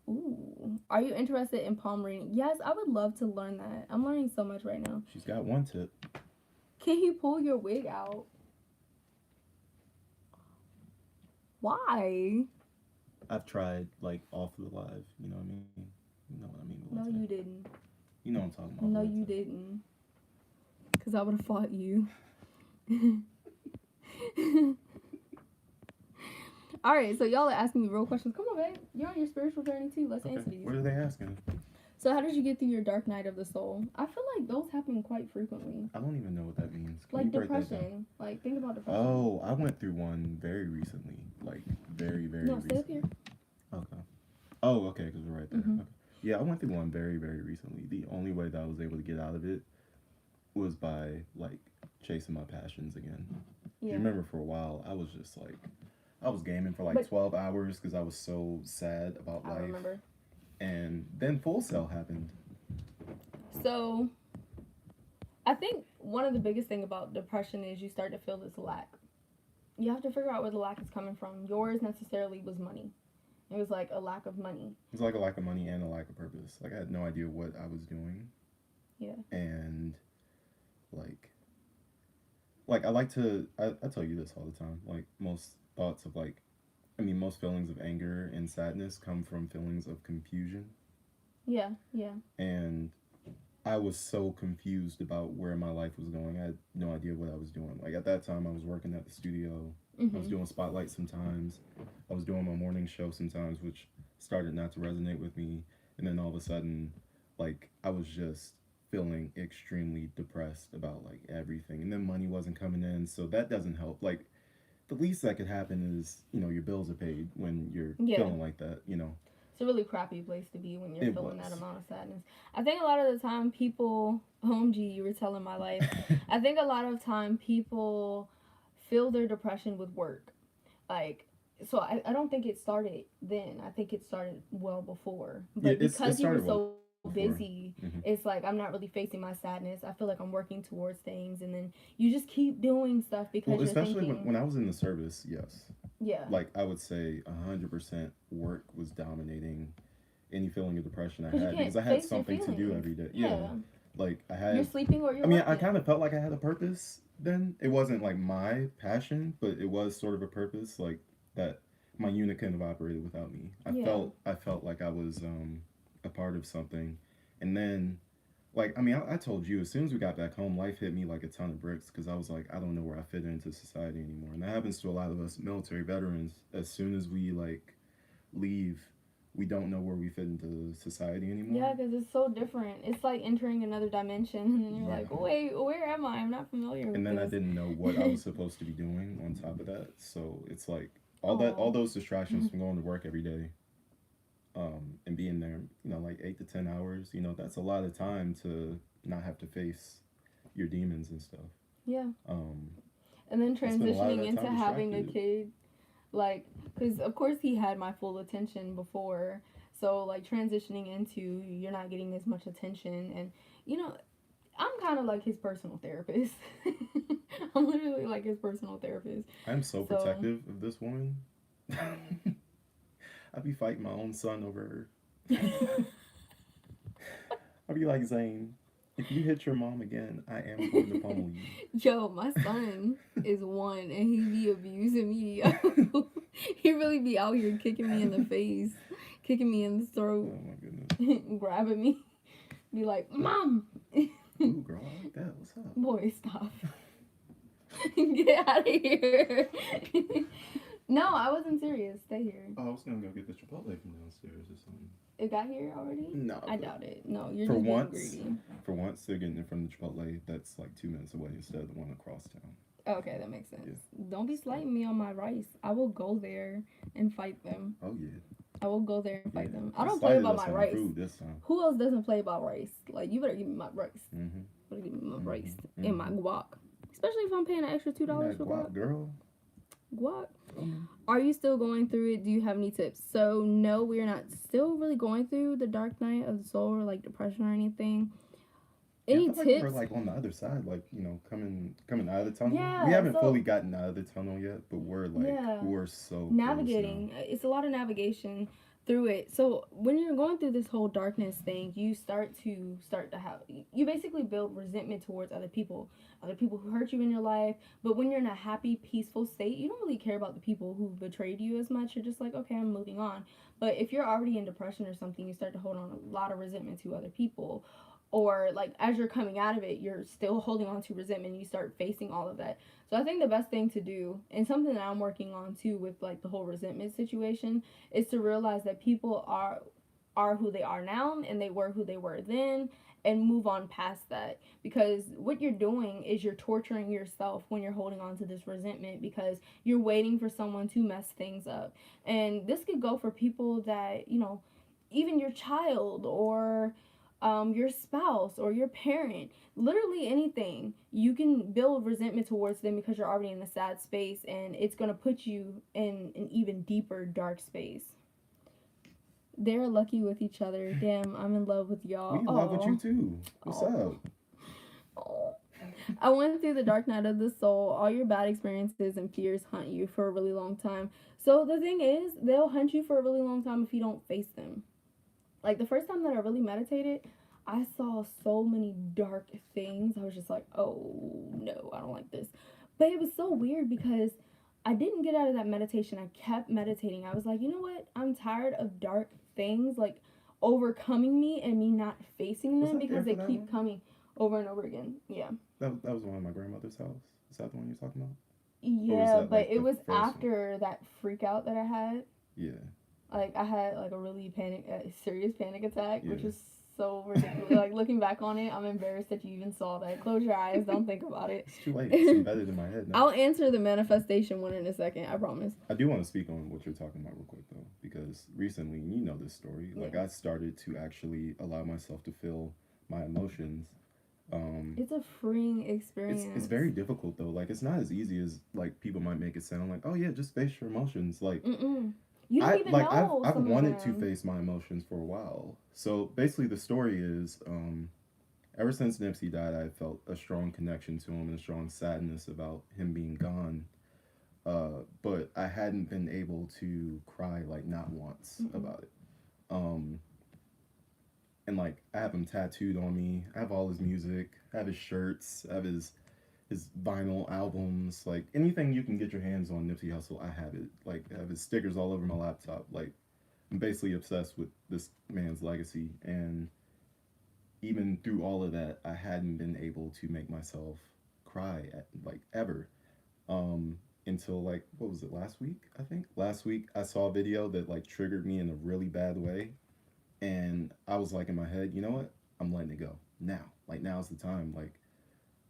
Ooh. Are you interested in palm reading? Yes, I would love to learn that. I'm learning so much right now. She's got one tip. Can you pull your wig out? Why? I've tried, like, off the live. You know what I mean? You know what I mean? No, you didn't. You know what I'm talking about. No, you didn't. Because I would have fought you. Alright, so y'all are asking me real questions. Come on, babe. You're on your spiritual journey too. Let's answer these. What are they asking? So how did you get through your dark night of the soul? I feel like those happen quite frequently. I don't even know what that means. Can like depression. Like, think about depression. Oh, I went through one very recently. Like, very, very recently. No, stay up here. Okay. Oh, okay, because we're right there. Mm-hmm. Okay. Yeah, I went through one very, very recently. The only way that I was able to get out of it was by, like, chasing my passions again. Yeah. You remember for a while, I was just, like, I was gaming for, like, 12 hours because I was so sad about life. I remember. And then Full Sail happened. So, I think one of the biggest thing about depression is you start to feel this lack. You have to figure out where the lack is coming from. Yours necessarily was money. It was like a lack of money. It was like a lack of money and a lack of purpose. Like, I had no idea what I was doing. Yeah. And, like I like to, I tell you this all the time. Like, most thoughts of like, I mean, most feelings of anger and sadness come from feelings of confusion. Yeah, yeah. And I was so confused about where my life was going. I had no idea what I was doing. Like at that time, I was working at the studio. I was doing spotlight sometimes. I was doing my morning show sometimes, which started not to resonate with me. And then all of a sudden, like I was just feeling extremely depressed about like everything. And then money wasn't coming in, so that doesn't help. Like the least that could happen is, you know, your bills are paid when you're feeling like that, you know. It's a really crappy place to be when you're feeling that amount of sadness. I think a lot of the time people, OMG, you were telling my life. I think a lot of time people feel their depression with work. Like, so I don't think it started then. I think it started well before. But because you were so busy, it's like I'm not really facing my sadness. I feel like I'm working towards things, and then you just keep doing stuff because you're especially thinking, when I was in the service, yes. Yeah. Like I would say 100% work was dominating any feeling of depression I had because I had something to do every day. Yeah. Like I had. You're sleeping or you're I mean, working. I kind of felt like I had a purpose then. It wasn't like my passion, but it was sort of a purpose, like that my unit couldn't have operated without me. I felt like I was a part of something. And then like, I mean, I told you, as soon as we got back home, life hit me like a ton of bricks because I was like, I don't know where I fit into society anymore. And that happens to a lot of us military veterans. As soon as we, like, leave, we don't know where we fit into society anymore. Yeah, because it's so different. It's like entering another dimension, and then you're like, wait, where am I? I'm not familiar with And then this. I didn't know what I was supposed to be doing on top of that. So it's like, all those distractions from going to work every day. And being there, you know, like 8 to 10 hours, you know, that's a lot of time to not have to face your demons and stuff. Yeah. And then transitioning into having a kid, like, because of course he had my full attention before, so like transitioning into you're not getting as much attention, and you know, I'm kind of like his personal therapist. I'm literally like his personal therapist. I'm so protective of this woman. I'd be fighting my own son over her. I'd be like, Zane, if you hit your mom again, I am going to pummel you. Yo, my son is 1 and he be abusing me. He really be out here kicking me in the face, kicking me in the throat. Oh my goodness. Grabbing me. Be like, Mom. Ooh, girl, I like that. What's up? Boy, stop. Get out of here. No, I wasn't serious. Stay here. Oh, I was gonna go get the Chipotle from downstairs or something. It got here already? No. I doubt it. No, you're just being greedy. For once, they're getting it from the Chipotle that's like 2 minutes away instead of the one across town. Okay, that makes sense. Yeah. Don't be slighting me on my rice. I will go there and fight them. Oh, yeah. I will go there and fight them. I don't play about my rice. This time. Who else doesn't play about rice? Like, you better give me my rice. Mm-hmm. You better give me my rice and my guac. Especially if I'm paying an extra $2 for guac. Girl. Guac. Are you still going through it? Do you have any tips? So no, we're not still really going through the dark night of the soul or like depression or anything. Any tips? Like we're like on the other side, like, you know, coming out of the tunnel. Yeah, we haven't fully gotten out of the tunnel yet, but we're like we're so navigating. It's a lot of navigation through it. So when you're going through this whole darkness thing, you start to have, you basically build resentment towards other people who hurt you in your life. But when you're in a happy, peaceful state, you don't really care about the people who betrayed you as much. You're just like, okay, I'm moving on. But if you're already in depression or something, you start to hold on a lot of resentment to other people. Or like as you're coming out of it, you're still holding on to resentment and you start facing all of that. So I think the best thing to do, and something that I'm working on too with like the whole resentment situation, is to realize that people are who they are now and they were who they were then, and move on past that. Because what you're doing is you're torturing yourself when you're holding on to this resentment, because you're waiting for someone to mess things up. And this could go for people that, you know, even your child or your spouse or your parent, literally anything. You can build resentment towards them because you're already in a sad space, and it's going to put you in an even deeper dark space. They're lucky with each other. Damn, I'm in love with y'all. We in love with you too. What's up? I went through the dark night of the soul. All your bad experiences and fears hunt you for a really long time. So the thing is, they'll hunt you for a really long time if you don't face them. Like, the first time that I really meditated, I saw so many dark things. I was just like, oh, no, I don't like this. But it was so weird because I didn't get out of that meditation. I kept meditating. I was like, you know what? I'm tired of dark things like overcoming me and me not facing them because they keep coming over and over again. Yeah. That was one of my grandmother's house. Is that the one you're talking about? Yeah, but like it was after that freak out that I had. Yeah. Like I had like a serious panic attack, which was so ridiculous. Like looking back on it, I'm embarrassed that you even saw that. Close your eyes, don't think about it. It's too late. It's embedded in my head now. I'll answer the manifestation one in a second, I promise. I do want to speak on what you're talking about real quick though, because recently, you know this story, like I started to actually allow myself to feel my emotions. It's a freeing experience. It's very difficult though. Like it's not as easy as like people might make it sound. Like, oh yeah, just face your emotions. Like you don't even know. I've wanted to face my emotions for a while. So basically, the story is, ever since Nipsey died, I felt a strong connection to him and a strong sadness about him being gone. But I hadn't been able to cry like not once about it. And like I have him tattooed on me. I have all his music. I have his shirts. I have his vinyl albums. Like anything you can get your hands on Nipsey Hussle, I have it. Like I have his stickers all over my laptop. Like I'm basically obsessed with this man's legacy. And even through all of that, I hadn't been able to make myself cry like ever. Until like, what was it, last week, I think? Last week I saw a video that like triggered me in a really bad way. And I was like in my head, you know what? I'm letting it go now. Like now's the time. Like,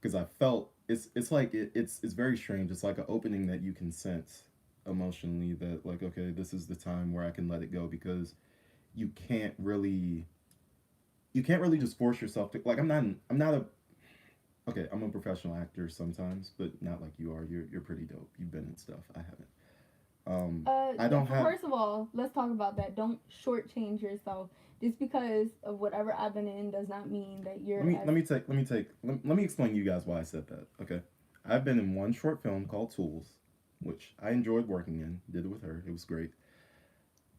because I felt it's like it's very strange. It's like an opening that you can sense emotionally that like, okay, this is the time where I can let it go, because you can't really just force yourself to, like I'm a professional actor sometimes, but not like you are. You're pretty dope. You've been in stuff. I haven't. I don't have. First of all, let's talk about that. Don't shortchange yourself. Just because of whatever I've been in does not mean that you're. Let me explain to you guys why I said that. Okay, I've been in one short film called Tools, which I enjoyed working in. Did it with her. It was great.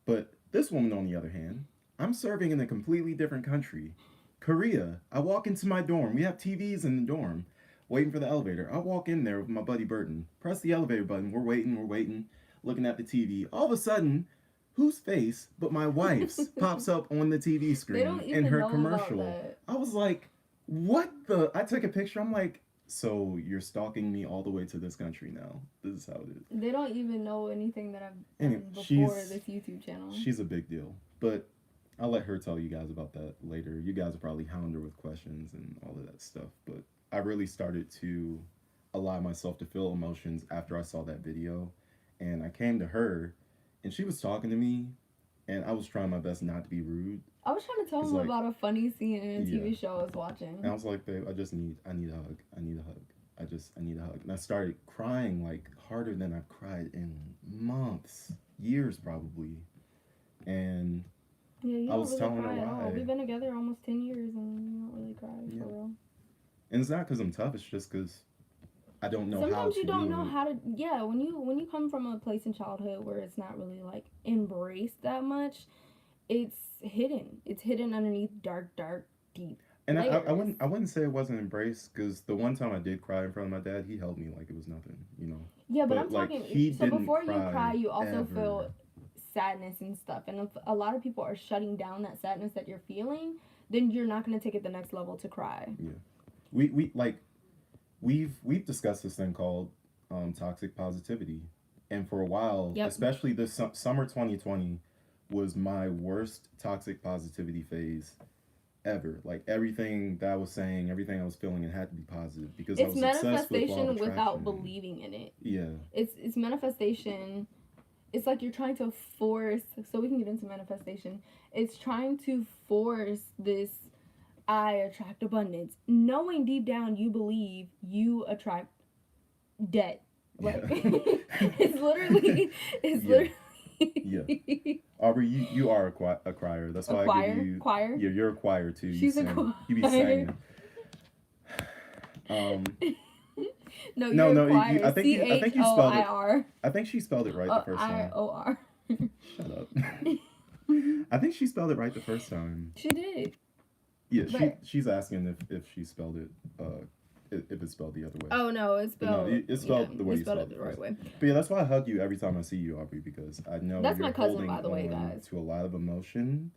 But this woman, on the other hand, I'm serving in a completely different country, Korea. I walk into my dorm. We have TVs in the dorm, waiting for the elevator. I walk in there with my buddy Burton. Press the elevator button. We're waiting. Looking at the TV. All of a sudden, whose face but my wife's pops up on the TV screen in her commercial. I was like, what the? I took a picture. I'm like, so you're stalking me all the way to this country now. This is how it is. They don't even know anything that I've done before this YouTube channel. She's a big deal. But I'll let her tell you guys about that later. You guys will probably hound her with questions and all of that stuff. But I really started to allow myself to feel emotions after I saw that video. And I came to her, and she was talking to me, and I was trying my best not to be rude. I was trying to tell him like, about a funny scene in a TV show I was watching. And I was like, babe, I need a hug. I need a hug. And I started crying like harder than I've cried in months, years probably. And I was telling her why. We've been together almost 10 years, and you don't really cry for real. And it's not because I'm tough. It's just because I don't know how to. Sometimes you don't know how to. Yeah, when you come from a place in childhood where it's not really like embraced that much, it's hidden. It's hidden underneath dark, deep. And I wouldn't say it wasn't embraced, because the one time I did cry in front of my dad, he held me like it was nothing, you know. Yeah, but I'm talking. So before you cry, you also feel sadness and stuff. And if a lot of people are shutting down that sadness that you're feeling, then you're not going to take it the next level to cry. Yeah, we've discussed this thing called toxic positivity, and for a while, especially this summer 2020 was my worst toxic positivity phase ever. Like everything that I was saying, everything I was feeling, it had to be positive, because it's I was manifestation without believing in it. Yeah, it's manifestation. It's like you're trying to force. So we can get into manifestation. It's trying to force this. I attract abundance, knowing deep down you believe you attract debt. Like it's literally. Yeah. Aubrey, you are a crier. That's why I give you choir. Yeah, you're a choir too. She's a choir. You be singing. No, choir. I think you spelled it. CHOIR. I think she spelled it right the first time. IOR. Shut up. I think she spelled it right the first time. She did. Yeah, she's asking if she spelled it if it's spelled the other way. Oh no, it's spelled. No, it's spelled the way you spelled it the right way. But yeah, that's why I hug you every time I see you, Aubrey, because I know that's you're my cousin, holding by the way, guys. to a lot of emotion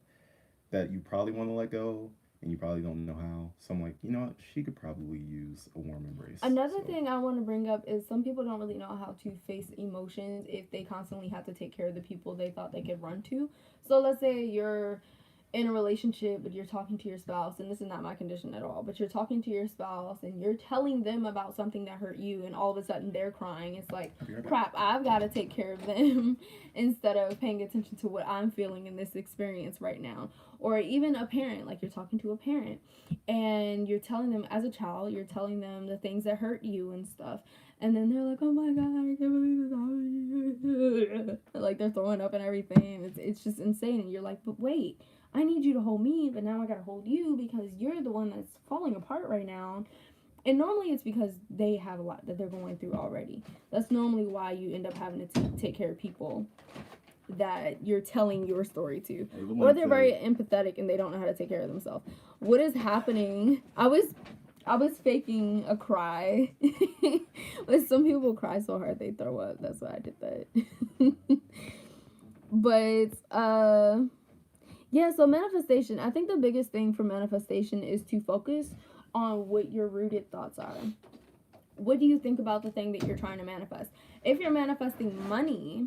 that you probably want to let go, and you probably don't know how. So I'm like, you know what? She could probably use a warm embrace. Another thing I want to bring up is some people don't really know how to face emotions if they constantly have to take care of the people they thought they could run to. So let's say you're in a relationship, but you're talking to your spouse, and this is not my condition at all, but you're talking to your spouse and you're telling them about something that hurt you, and all of a sudden they're crying. It's like, crap, I've got to take care of them instead of paying attention to what I'm feeling in this experience right now. Or even a parent, like you're talking to a parent and you're telling them, as a child, you're telling them the things that hurt you and stuff, and then they're like, oh my god, I can't believe this happened. Like they're throwing up and everything. It's just insane. And you're like, but wait, I need you to hold me, but now I gotta hold you because you're the one that's falling apart right now. And normally it's because they have a lot that they're going through already. That's normally why you end up having to take care of people that you're telling your story to. Or they're very empathetic and they don't know how to take care of themselves. What is happening? I was faking a cry. But some people cry so hard they throw up. That's why I did that. But yeah, so manifestation, I think the biggest thing for manifestation is to focus on what your rooted thoughts are. What do you think about the thing that you're trying to manifest? If you're manifesting money,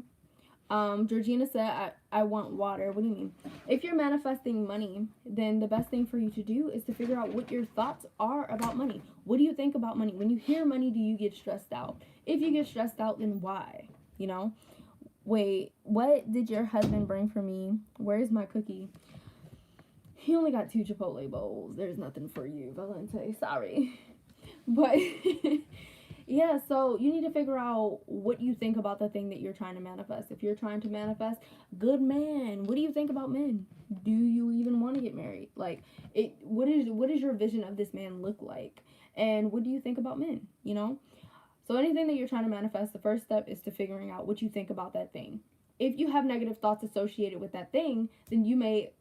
Georgina said, I want water. What do you mean? If you're manifesting money, then the best thing for you to do is to figure out what your thoughts are about money. What do you think about money? When you hear money, do you get stressed out? If you get stressed out, then why? You know? Wait, what did your husband bring for me? Where's my cookie? He only got 2 Chipotle bowls. There's nothing for you, Valente. Sorry. But, yeah, so you need to figure out what you think about the thing that you're trying to manifest. If you're trying to manifest good man, what do you think about men? Do you even want to get married? Like, what is your vision of this man look like? And what do you think about men, you know? So anything that you're trying to manifest, the first step is to figuring out what you think about that thing. If you have negative thoughts associated with that thing, then you may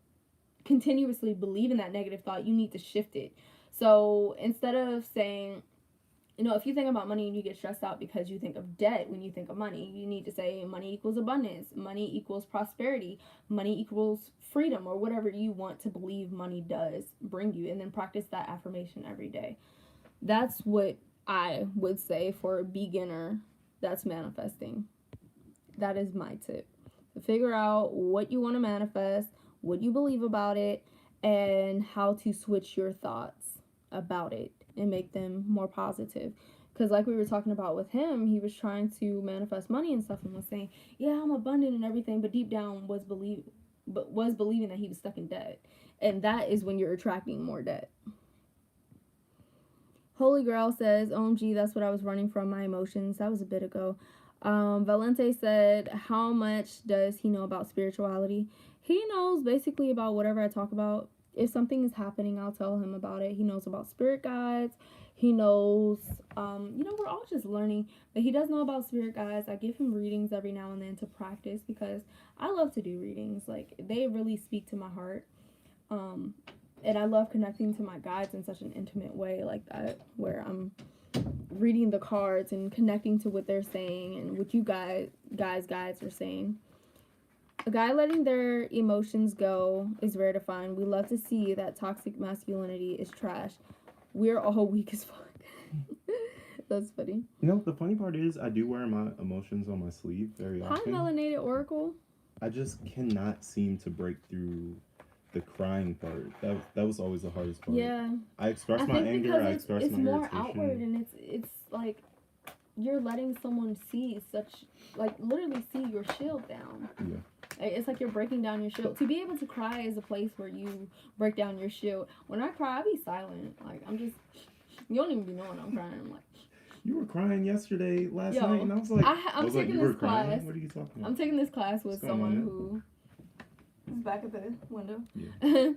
continuously believe in that negative thought. You need to shift it. So instead of saying, you know, if you think about money and you get stressed out because you think of debt when you think of money, you need to say money equals abundance, money equals prosperity, money equals freedom, or whatever you want to believe money does bring you, and then practice that affirmation every day. That's what I would say for a beginner that's manifesting. That is my tip. To figure out what you want to manifest, what you believe about it, and how to switch your thoughts about it and make them more positive. Because like we were talking about with him, he was trying to manifest money and stuff and was saying, yeah, I'm abundant and everything, but deep down was believing that he was stuck in debt. And that is when you're attracting more debt. Holy Grail says, OMG, that's what I was running from, my emotions. That was a bit ago. Valente said, how much does he know about spirituality? He knows basically about whatever I talk about. If something is happening, I'll tell him about it. He knows about spirit guides. He knows, we're all just learning. But he does know about spirit guides. I give him readings every now and then to practice because I love to do readings. Like, they really speak to my heart. And I love connecting to my guides in such an intimate way like that, where I'm reading the cards and connecting to what they're saying and what you guys are saying. A guy letting their emotions go is rare to find. We love to see that toxic masculinity is trash. We're all weak as fuck. That's funny. You know, the funny part is I do wear my emotions on my sleeve very often. Hi, Melanated Oracle. I just cannot seem to break through the crying part. That was always the hardest part. Yeah. I express my anger, I express my irritation. It's more outward, and it's like you're letting someone literally see your shield down. Yeah. It's like you're breaking down your shield. To be able to cry is a place where you break down your shield. When I cry, I be silent. Like, you don't even be knowing I'm crying. I'm like, you were crying yesterday, last night, and I was like, I'm taking this class. What are you talking about? I'm taking this class with someone who is back at the window. Yeah.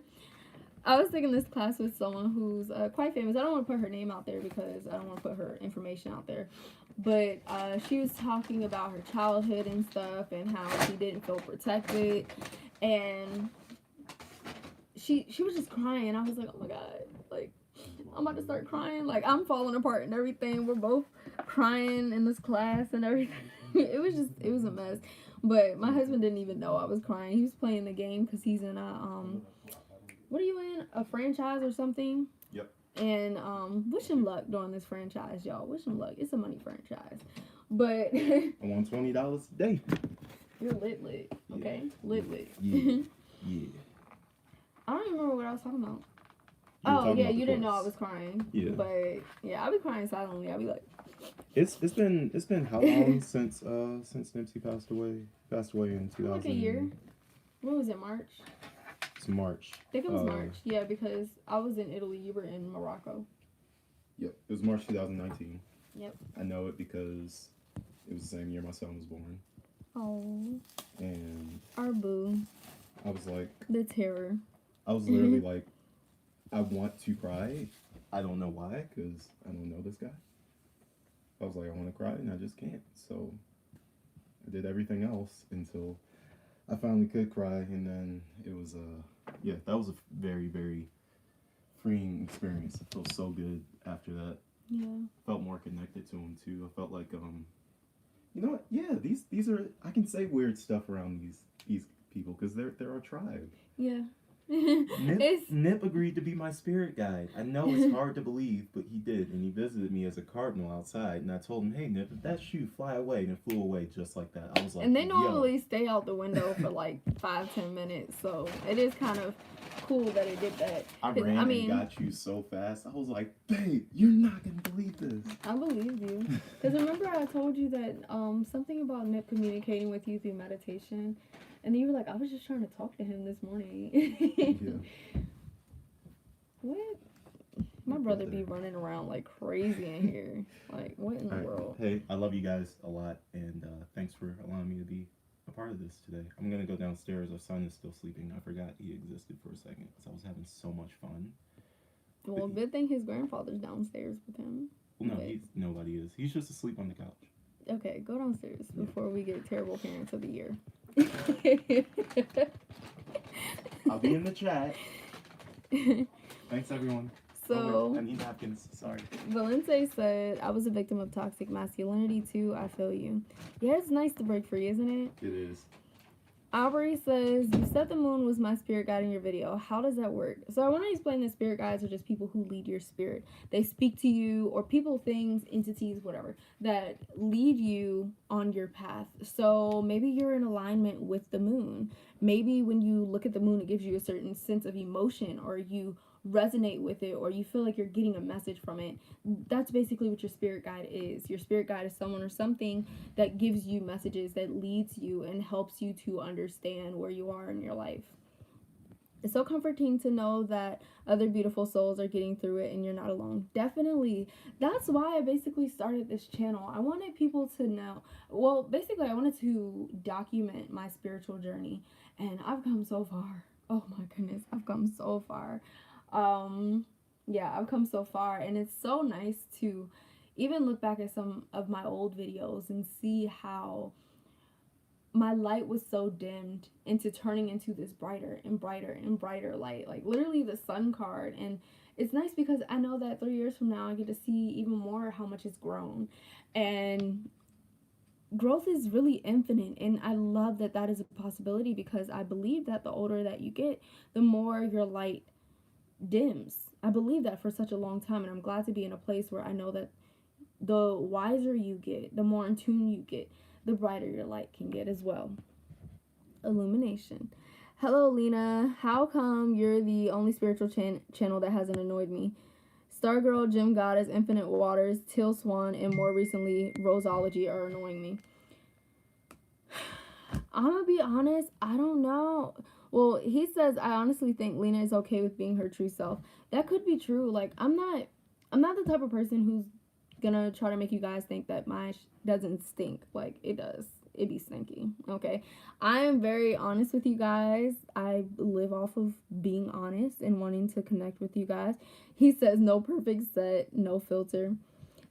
I was taking this class with someone who's quite famous. I don't want to put her name out there because I don't want to put her information out there. But she was talking about her childhood and stuff and how she didn't feel protected. And she was just crying. I was like, oh my God. Like, I'm about to start crying. Like, I'm falling apart and everything. We're both crying in this class and everything. It was a mess. But my husband didn't even know I was crying. He was playing the game because he's in a, what are you in? A franchise or something? Yep. And wish him luck during this franchise, y'all. Wish him luck. It's a money franchise. But I want $20 a day. You're lit, okay? Yeah. Lit. Yeah. Yeah. I don't even remember what I was talking about. You didn't know I was crying. Yeah. But yeah, I'll be crying silently. I'll be like, It's been how long since Nipsey passed away? Passed away in 2000. like a year. When was it? March? It's March. I think it was March. Yeah, because I was in Italy. You were in Morocco. Yep. It was March 2019. Yep. I know it because it was the same year my son was born. Oh. And our boo. I was like, the terror. I was literally like, I want to cry. I don't know why, because I don't know this guy. I was like, I want to cry, and I just can't. So I did everything else until I finally could cry, and then it was, that was a very, very freeing experience. I felt so good after that. Yeah. Felt more connected to him, too. I felt like, you know what? Yeah, these are, I can say weird stuff around these people, because they're our tribe. Yeah. Nip agreed to be my spirit guide. I know it's hard to believe, but he did, and he visited me as a cardinal outside, and I told him, hey Nip, if that shoe fly away, and it flew away just like that. I was like, and they normally stay out the window for like 5-10 minutes, so it is kind of cool that it did that. I ran and got you so fast. I was like, babe, you're not gonna believe this. I believed you, because remember I told you that something about Nip communicating with you through meditation. And you were like, I was just trying to talk to him this morning. Yeah. What? My brother be running around like crazy in here. Like, what in the world? Hey, I love you guys a lot, and thanks for allowing me to be a part of this today. I'm going to go downstairs. Our son is still sleeping. I forgot he existed for a second because I was having so much fun. Well, good thing his grandfather's downstairs with him. Well, no, nobody is. He's just asleep on the couch. Okay, go downstairs before we get terrible parents of the year. I'll be in the chat. Thanks, everyone. So, I need napkins. Sorry. Valente said, I was a victim of toxic masculinity too. I feel you. Yeah, it's nice to break free, isn't it? It is. Aubrey says, you said the moon was my spirit guide in your video. How does that work? So I want to explain that spirit guides are just people who lead your spirit. They speak to you, or people, things, entities, whatever, that lead you on your path. So maybe you're in alignment with the moon. Maybe when you look at the moon, it gives you a certain sense of emotion, or you resonate with it, or you feel like you're getting a message from it. That's basically what your spirit guide is. Your spirit guide is someone or something that gives you messages, that leads you and helps you to understand where you are in your life. It's so comforting to know that other beautiful souls are getting through it and you're not alone. Definitely. That's why I basically started this channel. I wanted people to know, well, basically I wanted to document my spiritual journey, and I've come so far. Oh my goodness, I've come so far. I've come so far, and it's so nice to even look back at some of my old videos and see how my light was so dimmed into turning into this brighter and brighter and brighter light, like literally the sun card. And it's nice because I know that 3 years from now I get to see even more how much it's grown, and growth is really infinite, and I love that that is a possibility, because I believe that the older that you get, the more your light dims. I believe that for such a long time, and I'm glad to be in a place where I know that the wiser you get, the more in tune you get, the brighter your light can get as well. Illumination. Hello, Lina. How come you're the only spiritual channel that hasn't annoyed me? Stargirl, Gem Goddess, Infinite Waters, Teal Swan, and more recently, Roseology are annoying me. I'm gonna be honest, I don't know. Well, he says, I honestly think Lina is okay with being her true self. That could be true. Like, I'm not the type of person who's gonna try to make you guys think that my doesn't stink. Like, it does. It be stinky, okay? I am very honest with you guys. I live off of being honest and wanting to connect with you guys. He says, no perfect set, no filter.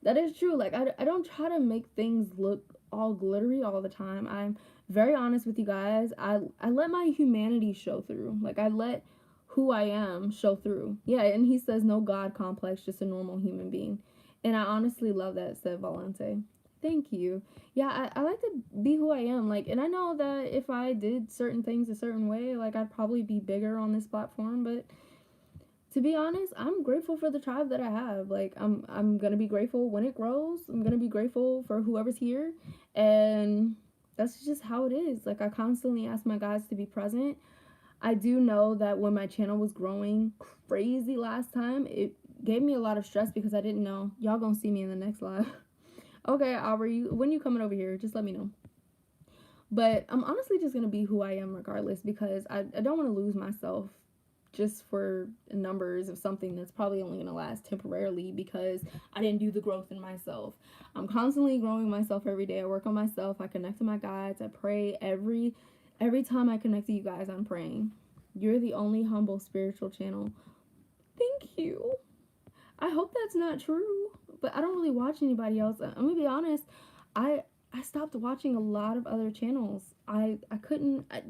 That is true. Like, I don't try to make things look all glittery all the time. I'm very honest with you guys. I let my humanity show through. Like, I let who I am show through. Yeah, and he says no God complex, just a normal human being. And I honestly love that, said Valente. Thank you. Yeah, I like to be who I am. Like, and I know that if I did certain things a certain way, like, I'd probably be bigger on this platform. But to be honest, I'm grateful for the tribe that I have. Like, I'm gonna be grateful when it grows. I'm gonna be grateful for whoever's here. And that's just how it is. Like, I constantly ask my guides to be present. I do know that when my channel was growing crazy last time, it gave me a lot of stress because I didn't know. Y'all gonna see me in the next live. Okay, Aubrey, when you coming over here, just let me know. But I'm honestly just going to be who I am regardless, because I don't want to lose myself just for numbers of something that's probably only going to last temporarily because I didn't do the growth in myself. I'm constantly growing myself every day. I work on myself. I connect to my guides. I pray every time I connect to you guys, I'm praying. You're the only humble spiritual channel. Thank you. I hope that's not true, but I don't really watch anybody else. I'm gonna be honest, I stopped watching a lot of other channels. I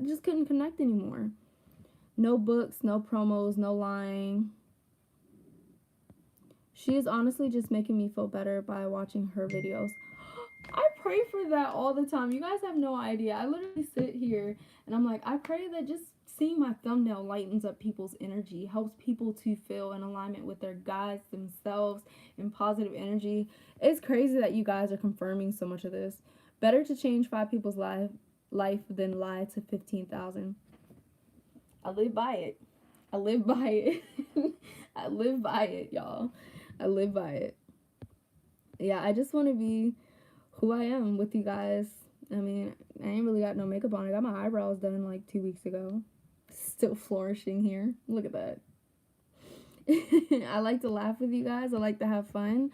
just couldn't connect anymore. No books, no promos, no lying. She is honestly just making me feel better by watching her videos. I pray for that all the time. You guys have no idea. I literally sit here and I'm like, I pray that just seeing my thumbnail lightens up people's energy, helps people to feel in alignment with their guides, themselves, and positive energy. It's crazy that you guys are confirming so much of this. Better to change 5 people's life than lie to 15,000. I live by it. I live by it. I live by it, y'all. I live by it. Yeah, I just want to be who I am with you guys. I mean, I ain't really got no makeup on. I got my eyebrows done like 2 weeks ago. Still flourishing here. Look at that. I like to laugh with you guys. I like to have fun.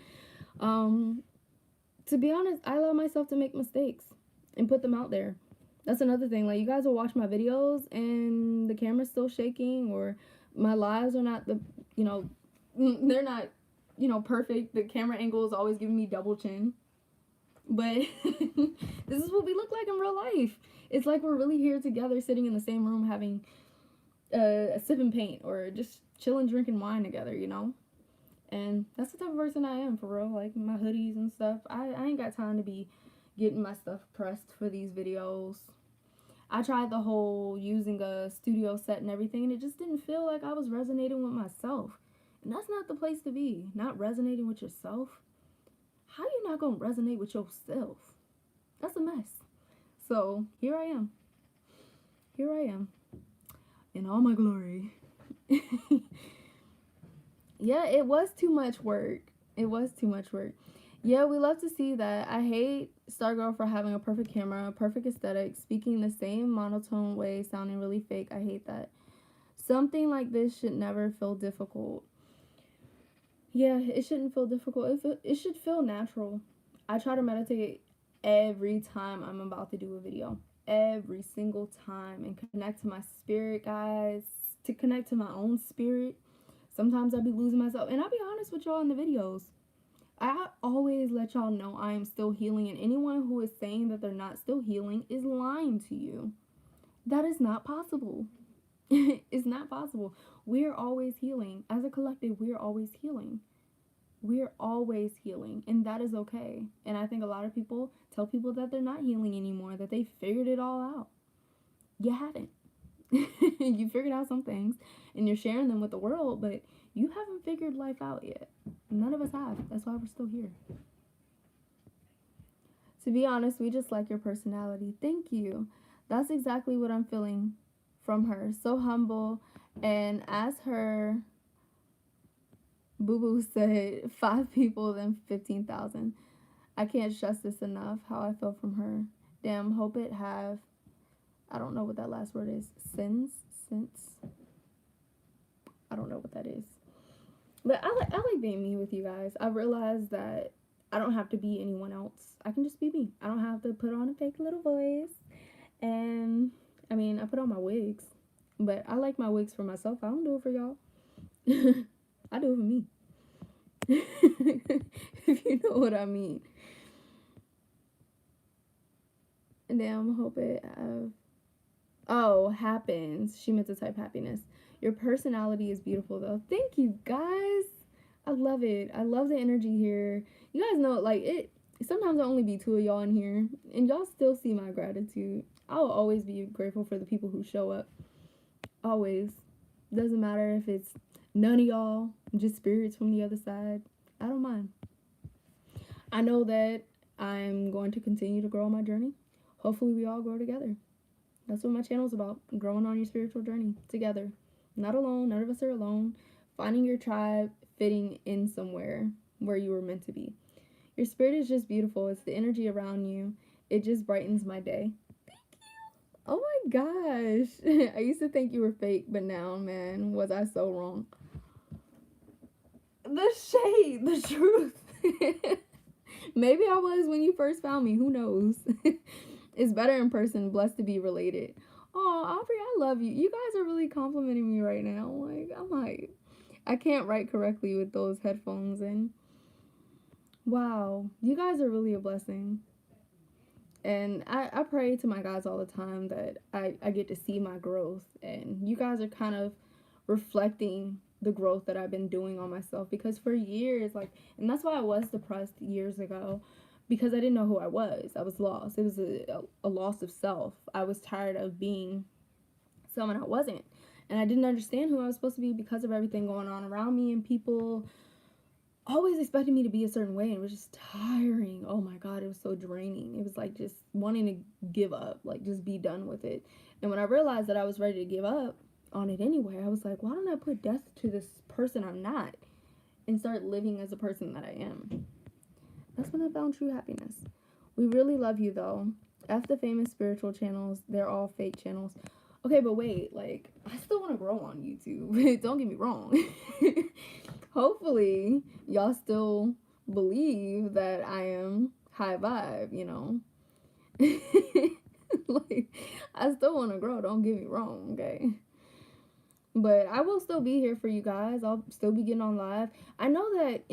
To be honest, I allow myself to make mistakes and put them out there. That's another thing. Like, you guys will watch my videos and the camera's still shaking, or my lives are not they're not, perfect. The camera angle is always giving me double chin. But this is what we look like in real life. It's like we're really here together, sitting in the same room, having a sip and paint, or just chilling, drinking wine together, And that's the type of person I am, for real. Like, my hoodies and stuff. I ain't got time to be getting my stuff pressed for these videos. I tried the whole using a studio set and everything, and it just didn't feel like I was resonating with myself. And that's not the place to be. Not resonating with yourself. How you not gonna resonate with yourself? That's a mess. So here I am. Here I am. In all my glory. Yeah, it was too much work. It was too much work. Yeah, we love to see that. I hate Stargirl for having a perfect camera, perfect aesthetic, speaking the same monotone way, sounding really fake. I hate that. Something like this should never feel difficult. Yeah, it shouldn't feel difficult. It should feel natural. I try to meditate every time I'm about to do a video. Every single time. And connect to my spirit, guys. To connect to my own spirit. Sometimes I'll be losing myself. And I'll be honest with y'all in the videos. I always let y'all know I am still healing. And anyone who is saying that they're not still healing is lying to you. That is not possible. It's not possible. We're always healing. As a collective, we're always healing. We're always healing. And that is okay. And I think a lot of people tell people that they're not healing anymore, that they figured it all out. You haven't. You figured out some things and you're sharing them with the world, but you haven't figured life out yet. None of us have. That's why we're still here. To be honest, we just like your personality. Thank you. That's exactly what I'm feeling from her. So humble. And as her boo-boo said, 5 people than 15,000. I can't stress this enough, how I feel from her. Damn, hope it have, I don't know what that last word is. Sense? I don't know what that is. But I like being me with you guys. I realized that I don't have to be anyone else. I can just be me. I don't have to put on a fake little voice. And, I mean, I put on my wigs. But I like my wigs for myself. I don't do it for y'all. I do it for me. If you know what I mean. And damn, hope it have... Oh, happens. She meant to type happiness. Your personality is beautiful, though. Thank you, guys. I love it. I love the energy here. You guys know, like, it. Sometimes I'll only be 2 of y'all in here, and y'all still see my gratitude. I'll always be grateful for the people who show up. Always. Doesn't matter if it's none of y'all, just spirits from the other side. I don't mind. I know that I'm going to continue to grow on my journey. Hopefully we all grow together. That's what my channel's about. Growing on your spiritual journey together. Not alone. None of us are alone. Finding your tribe, fitting in somewhere where you were meant to be. Your spirit is just beautiful. It's the energy around you. It just brightens my day. Thank you. Oh my gosh. I used to think you were fake, but now, man, was I so wrong. The shade, the truth. Maybe I was when you first found me. Who knows? It's better in person. Blessed to be related. Oh, Aubrey, I love you. You guys are really complimenting me right now. Like, I can't write correctly with those headphones in. Wow, you guys are really a blessing. And I pray to my guys all the time that I get to see my growth. And you guys are kind of reflecting the growth that I've been doing on myself. Because for years, like, and that's why I was depressed years ago. Because I didn't know who I was. I was lost. It was a loss of self. I was tired of being someone I wasn't. And I didn't understand who I was supposed to be because of everything going on around me, and people always expected me to be a certain way, and it was just tiring. Oh my God, it was so draining. It was like just wanting to give up, like just be done with it. And when I realized that I was ready to give up on it anyway, I was like, why don't I put death to this person I'm not and start living as a person that I am? That's when I found true happiness. We really love you, though. F the famous spiritual channels. They're all fake channels. Okay, but wait, like, I still want to grow on YouTube. Don't get me wrong. Hopefully, y'all still believe that I am high vibe, you know? Like, I still want to grow. Don't get me wrong, okay? But I will still be here for you guys. I'll still be getting on live. I know that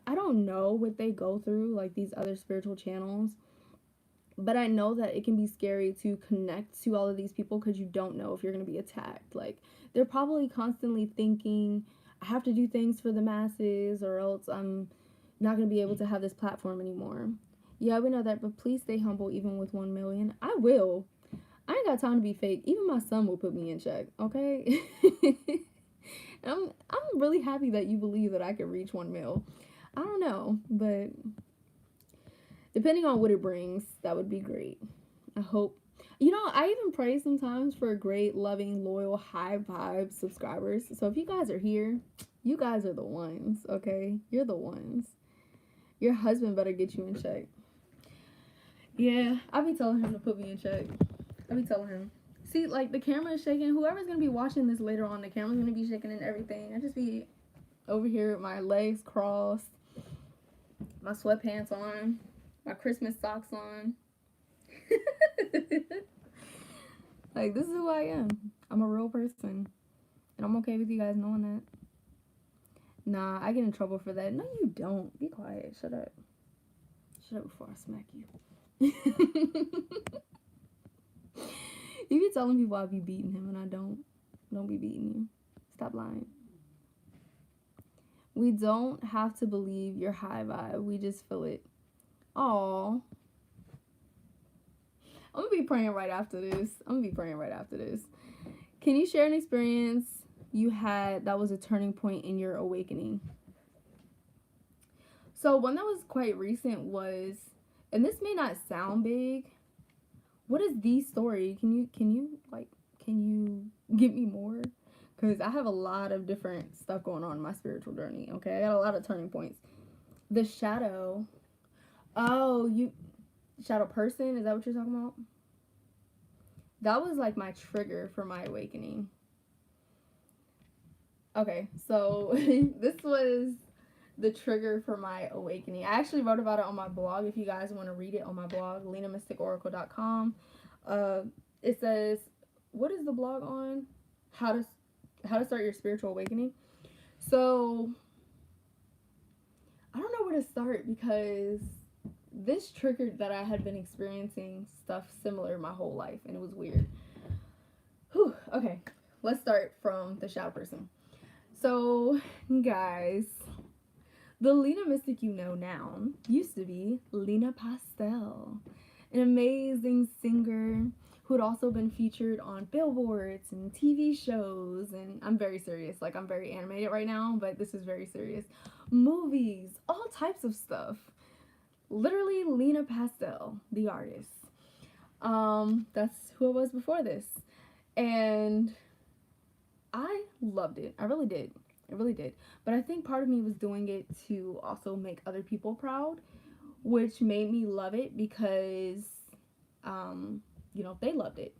I don't know what they go through, like these other spiritual channels. But I know that it can be scary to connect to all of these people because you don't know if you're going to be attacked. Like, they're probably constantly thinking, I have to do things for the masses or else I'm not going to be able to have this platform anymore. Yeah, we know that, but please stay humble even with 1 million. I will. I ain't got time to be fake. Even my son will put me in check, okay? I'm really happy that you believe that I can reach 1 mil. I don't know, but depending on what it brings, that would be great. I hope. You know, I even pray sometimes for great, loving, loyal, high vibe subscribers. So if you guys are here, you guys are the ones, okay? You're the ones. Your husband better get you in check. Yeah, I'll be telling him to put me in check. I'll be telling him. See, like, the camera is shaking. Whoever's going to be watching this later on, the camera's going to be shaking and everything. I just be over here with my legs crossed, my sweatpants on, my Christmas socks on. Like, this is who I am. I'm a real person. And I'm okay with you guys knowing that. Nah, I get in trouble for that. No, you don't. Be quiet. Shut up. Shut up before I smack you. You be telling people I be beating him and I don't. Don't be beating you. Stop lying. We don't have to believe your high vibe. We just feel it. Aww. I'm gonna be praying right after this. Can you share an experience you had that was a turning point in your awakening? So one that was quite recent was, and this may not sound big. What is the story? Can you give me more? Because I have a lot of different stuff going on in my spiritual journey, okay? I got a lot of turning points. The shadow. Oh, shadow person? Is that what you're talking about? That was like my trigger for my awakening. Okay, so this was the trigger for my awakening. I actually wrote about it on my blog. If you guys want to read it on my blog, linamystikoracle.com. It says, what is the blog on? How to start your spiritual awakening. So I don't know where to start because this triggered that I had been experiencing stuff similar my whole life, and it was weird. Whew, okay, let's start from the shadow person. So, guys, the Lina Mystic you know now used to be Lina Pastel, an amazing singer who had also been featured on billboards and TV shows. And I'm very serious, like, I'm very animated right now, but this is very serious. Movies, all types of stuff. Literally, Lina Pastel, the artist. That's who I was before this. And I loved it. I really did. I really did. But I think part of me was doing it to also make other people proud, which made me love it because, they loved it.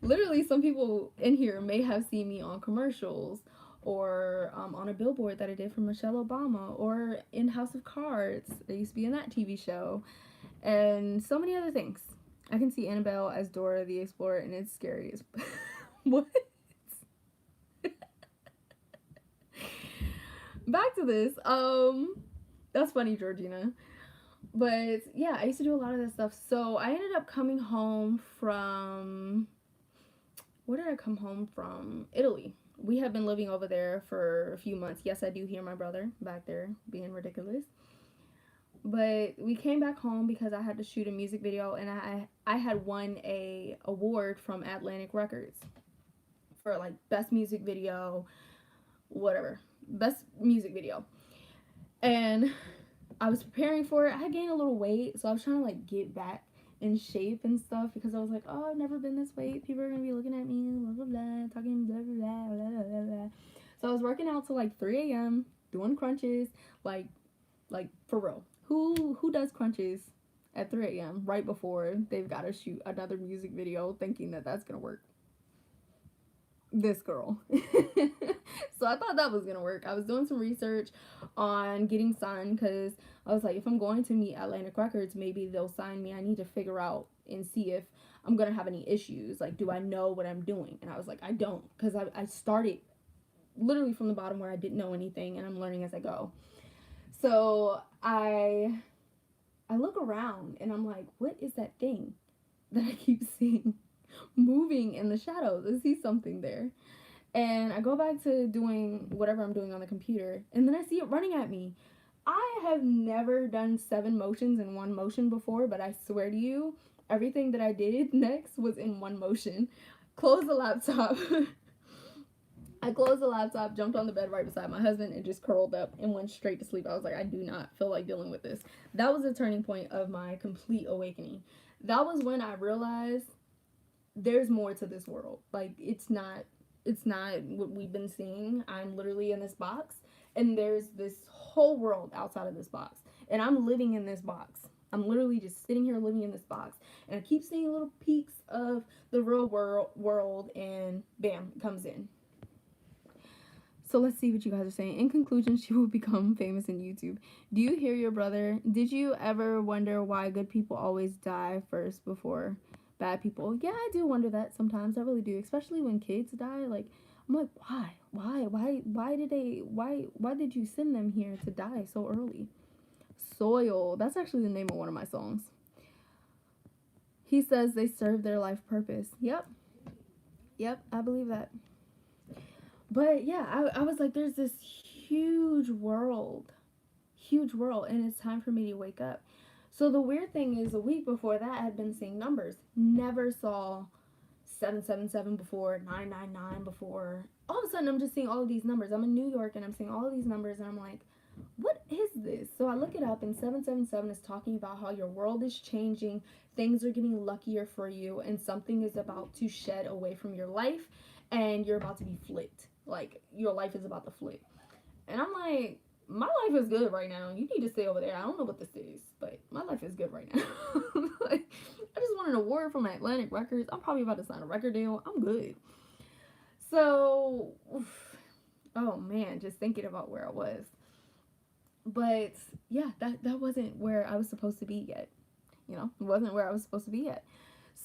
Literally, some people in here may have seen me on commercials or on a billboard that I did for Michelle Obama or in House of Cards. I used to be in that TV show and so many other things. I can see Annabelle as Dora the Explorer and it's scary as what? Back to this. That's funny, Georgina. But yeah, I used to do a lot of that stuff. So I ended up coming home from, where did I come home from? Italy. We had been living over there for a few months. Yes, I do hear my brother back there being ridiculous. But we came back home because I had to shoot a music video, and I had won a award from Atlantic Records for like best music video, whatever, best music video. And I was preparing for it. I had gained a little weight, so I was trying to like get back in shape and stuff because I was like, oh, I've never been this weight. People are gonna be looking at me, blah blah blah, talking blah blah blah blah blah blah. So I was working out till like 3 a.m. doing crunches, like for real. Who does crunches at 3 a.m. right before they've got to shoot another music video, thinking that that's gonna work? This girl. So I thought that was gonna work. I was doing some research on getting signed because I was like, if I'm going to meet Atlantic Records, maybe they'll sign me. I need to figure out and see if I'm gonna have any issues. Like, do I know what I'm doing? And I was like, I don't, because I started literally from the bottom where I didn't know anything and I'm learning as I go. So I look around and I'm like, what is that thing that I keep seeing moving in the shadows? I see something there. And I go back to doing whatever I'm doing on the computer, and then I see it running at me. I have never done 7 motions in one motion before, but I swear to you, everything that I did next was in one motion. Close the laptop. I closed the laptop, jumped on the bed right beside my husband, and just curled up and went straight to sleep. I was like, I do not feel like dealing with this. That was the turning point of my complete awakening. That was when I realized there's more to this world. Like, it's not what we've been seeing. I'm literally in this box, and there's this whole world outside of this box, and I'm living in this box. I'm literally just sitting here living in this box, and I keep seeing little peaks of the real world, and bam, it comes in. So let's see what you guys are saying. In conclusion, she will become famous in YouTube. Do you hear your brother? Did you ever wonder why good people always die first before bad people? Yeah, I do wonder that sometimes. I really do, especially when kids die. Like, I'm like, why did you send them here to die so early? Soil, that's actually the name of one of my songs. He says they serve their life purpose. Yep, I believe that. But yeah, I was like, there's this huge world, and it's time for me to wake up. So the weird thing is, a week before that, I had been seeing numbers. Never saw 777 before, 999 before. All of a sudden, I'm just seeing all of these numbers. I'm in New York, and I'm seeing all of these numbers, and I'm like, what is this? So I look it up, and 777 is talking about how your world is changing, things are getting luckier for you, and something is about to shed away from your life, and you're about to be flipped. Like, your life is about to flip. And I'm like, my life is good right now. You need to stay over there. I don't know what this is, but my life is good right now. Like, I just won an award from Atlantic Records. I'm probably about to sign a record deal. I'm good. So, oh man, just thinking about where I was. But yeah, that wasn't where I was supposed to be yet. You know, it wasn't where I was supposed to be yet.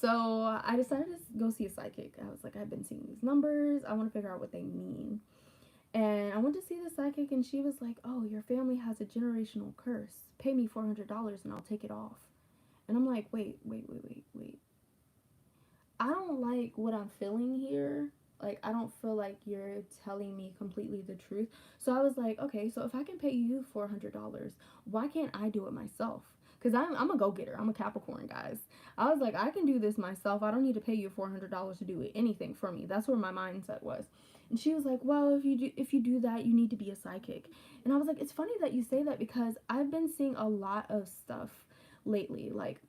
So I decided to go see a psychic. I was like, I've been seeing these numbers. I want to figure out what they mean. And I went to see the psychic, and she was like, oh, your family has a generational curse. Pay me $400 and I'll take it off. And I'm like, wait. I don't like what I'm feeling here. Like, I don't feel like you're telling me completely the truth. So I was like, okay, so if I can pay you $400, why can't I do it myself? Because I'm a go-getter. I'm a Capricorn, guys. I was like, I can do this myself. I don't need to pay you $400 to do anything for me. That's where my mindset was. And she was like, well, if you do that, you need to be a psychic. And I was like, it's funny that you say that, because I've been seeing a lot of stuff lately. Like,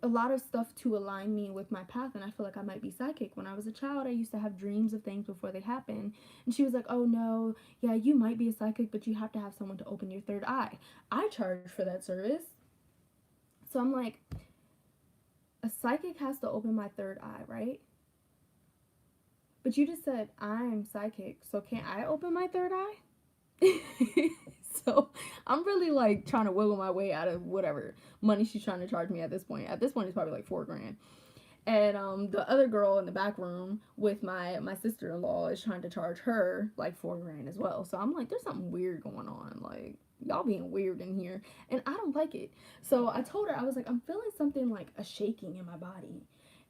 a lot of stuff to align me with my path, and I feel like I might be psychic. When I was a child, I used to have dreams of things before they happen. And she was like, oh no, yeah, you might be a psychic, but you have to have someone to open your third eye. I charge for that service. So I'm like, a psychic has to open my third eye, right? But you just said I'm psychic, so can't I open my third eye? So I'm really like trying to wiggle my way out of whatever money she's trying to charge me at this point. At this point, it's probably like $4,000. And the other girl in the back room with my sister-in-law is trying to charge her like $4,000 as well. So I'm like, there's something weird going on. Like, y'all being weird in here, and I don't like it. So I told her, I was like, I'm feeling something like a shaking in my body,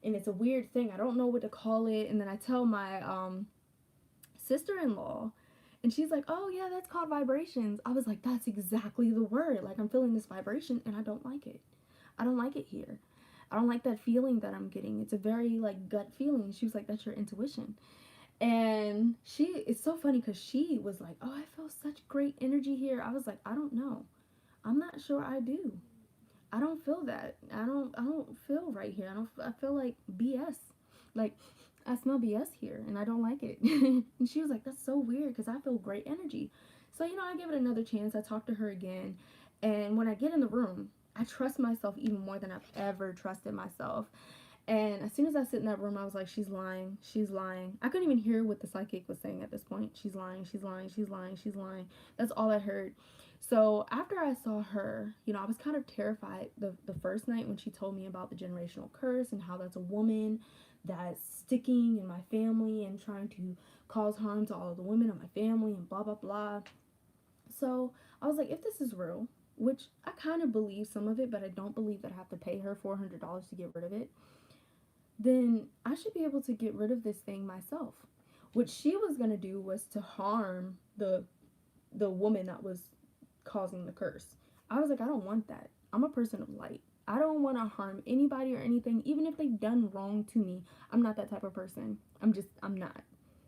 and it's a weird thing. I don't know what to call it. And then I tell my sister-in-law, and she's like, oh yeah, that's called vibrations. I was like, that's exactly the word. Like, I'm feeling this vibration and I don't like it. I don't like it here. I don't like that feeling that I'm getting. It's a very like gut feeling. She was like, that's your intuition. And it's so funny because she was like, oh, I feel such great energy here. I was like, I don't know. I'm not sure I do. I don't feel that. I don't feel right here. I feel like BS. Like, I smell BS here and I don't like it. And she was like, that's so weird because I feel great energy. So, I give it another chance. I talked to her again. And when I get in the room, I trust myself even more than I've ever trusted myself. And as soon as I sit in that room, I was like, she's lying. She's lying. I couldn't even hear what the psychic was saying at this point. She's lying. She's lying. She's lying. She's lying. That's all I heard. So after I saw her, I was kind of terrified the first night when she told me about the generational curse and how that's a woman that's sticking in my family and trying to cause harm to all of the women in my family and blah, blah, blah. So I was like, if this is real, which I kind of believe some of it, but I don't believe that I have to pay her $400 to get rid of it, then I should be able to get rid of this thing myself. What she was going to do was to harm the woman that was causing the curse. I was like, I don't want that. I'm a person of light. I don't want to harm anybody or anything, even if they've done wrong to me. I'm not that type of person. I'm not.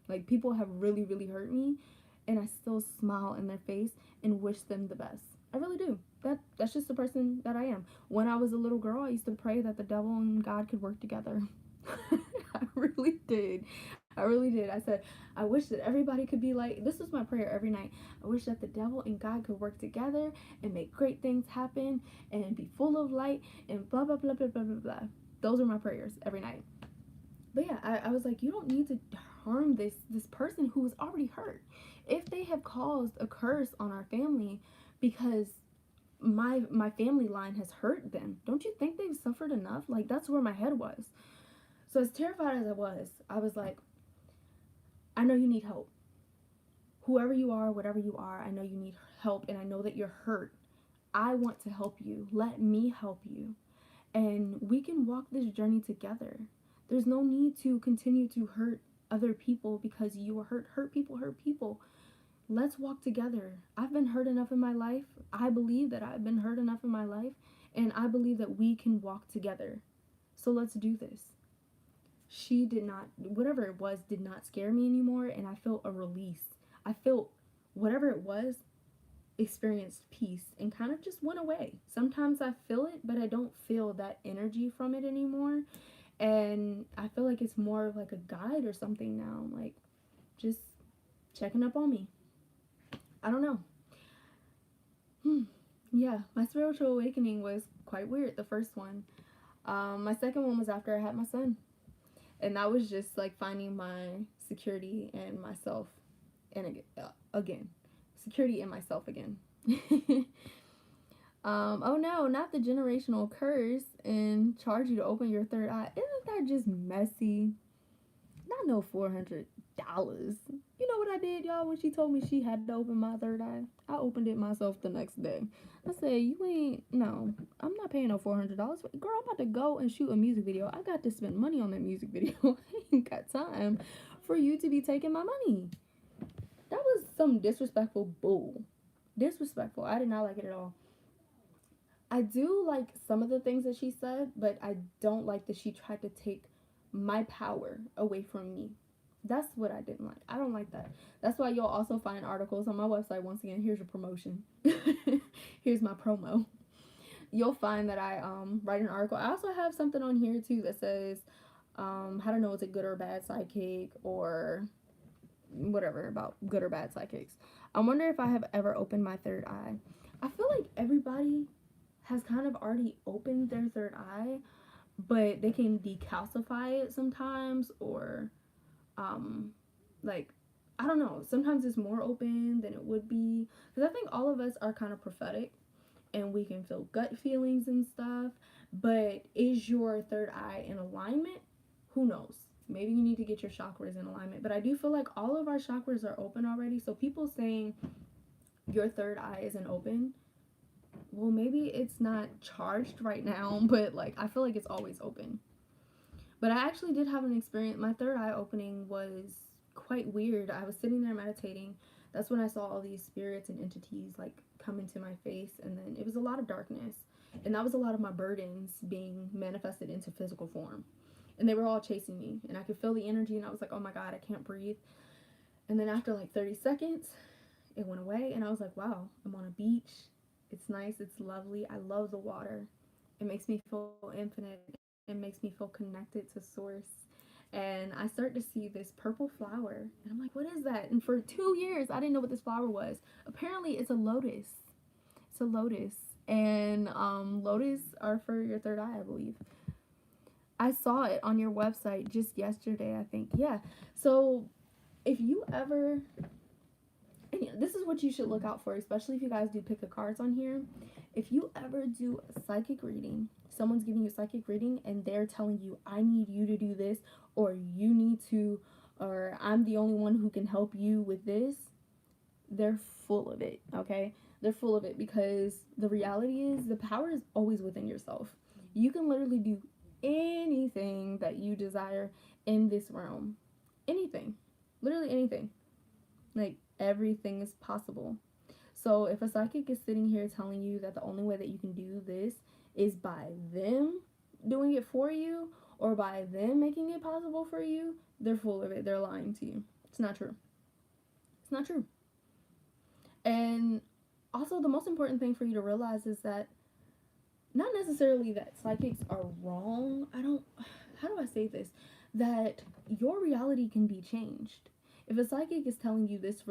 Like, people have really, really hurt me, and I still smile in their face and wish them the best. I really do. That's just the person that I am. When I was a little girl, I used to pray that the devil and God could work together. I really did. I really did. I said, I wish that everybody could be like, this was my prayer every night. I wish that the devil and God could work together and make great things happen and be full of light and blah, blah, blah, blah, blah, blah, blah. Those are my prayers every night. But yeah, I was like, you don't need to harm this person who was already hurt. If they have caused a curse on our family because my family line has hurt them, don't you think they've suffered enough? Like, that's where my head was. So as terrified as I was like, I know you need help. Whoever you are, whatever you are, I know you need help, and I know that you're hurt. I want to help you. Let me help you. And we can walk this journey together. There's no need to continue to hurt other people because you were hurt. Hurt people. Let's walk together. I've been hurt enough in my life. I believe that I've been hurt enough in my life, and I believe that we can walk together. So let's do this. She did not, whatever it was, did not scare me anymore, and I felt a release. I felt whatever it was, experienced peace, and kind of just went away. Sometimes I feel it, but I don't feel that energy from it anymore, and I feel like it's more of like a guide or something now, like just checking up on me. I don't know. Yeah, my spiritual awakening was quite weird, the first one. My second one was after I had my son. And that was just like finding my security and myself, and again, security in myself again. Oh no, not the generational curse and charge you to open your third eye. Isn't that just messy? Not no $400 You know what I did, y'all, when she told me she had to open my third eye? I opened it myself the next day. I said, no, I'm not paying no $400. Girl, I'm about to go and shoot a music video. I got to spend money on that music video. I ain't got time for you to be taking my money. That was some disrespectful bull. Disrespectful. I did not like it at all. I do like some of the things that she said, but I don't like that she tried to take my power away from me. That's what I didn't like. I don't like that. That's why you'll also find articles on my website. Once again, here's your promotion. Here's my promo. You'll find that I write an article. I also have something on here too that says how to know it's a good or bad psychic, or whatever about good or bad psychics. I wonder if I have ever opened my third eye. I feel like everybody has kind of already opened their third eye, but they can decalcify it sometimes, or like, I don't know, sometimes it's more open than it would be, because I think all of us are kind of prophetic and we can feel gut feelings and stuff. But is your third eye in alignment? Who knows? Maybe you need to get your chakras in alignment. But I do feel like all of our chakras are open already. So people saying your third eye isn't open, well, maybe it's not charged right now, but like, I feel like it's always open. But I actually did have an experience. My third eye opening was quite weird. I was sitting there meditating. That's when I saw all these spirits and entities like come into my face, and then it was a lot of darkness, and that was a lot of my burdens being manifested into physical form, and they were all chasing me, and I could feel the energy, and I was like, oh my god, I can't breathe. And then after like 30 seconds it went away, and I was like, wow, I'm on a beach. It's nice, it's lovely, I love the water. It makes me feel infinite. It makes me feel connected to source. And I start to see this purple flower, and I'm like, what is that? And for 2 years I didn't know what this flower was. Apparently it's a lotus. It's a lotus. And lotus are for your third eye, I believe. I saw it on your website just yesterday, I think. Yeah. So if you ever, and this is what you should look out for, especially if you guys do pick a cards on here. If you ever do a psychic reading, someone's giving you a psychic reading and they're telling you, I need you to do this, or you need to, or I'm the only one who can help you with this, they're full of it, okay? They're full of it, because the reality is the power is always within yourself. You can literally do anything that you desire in this realm. Anything. Literally anything. Like, everything is possible. So if a psychic is sitting here telling you that the only way that you can do this is by them doing it for you, or by them making it possible for you, they're full of it. They're lying to you. It's not true. It's not true. And also, the most important thing for you to realize is that not necessarily that psychics are wrong. How do I say this? That your reality can be changed. If a psychic is telling you this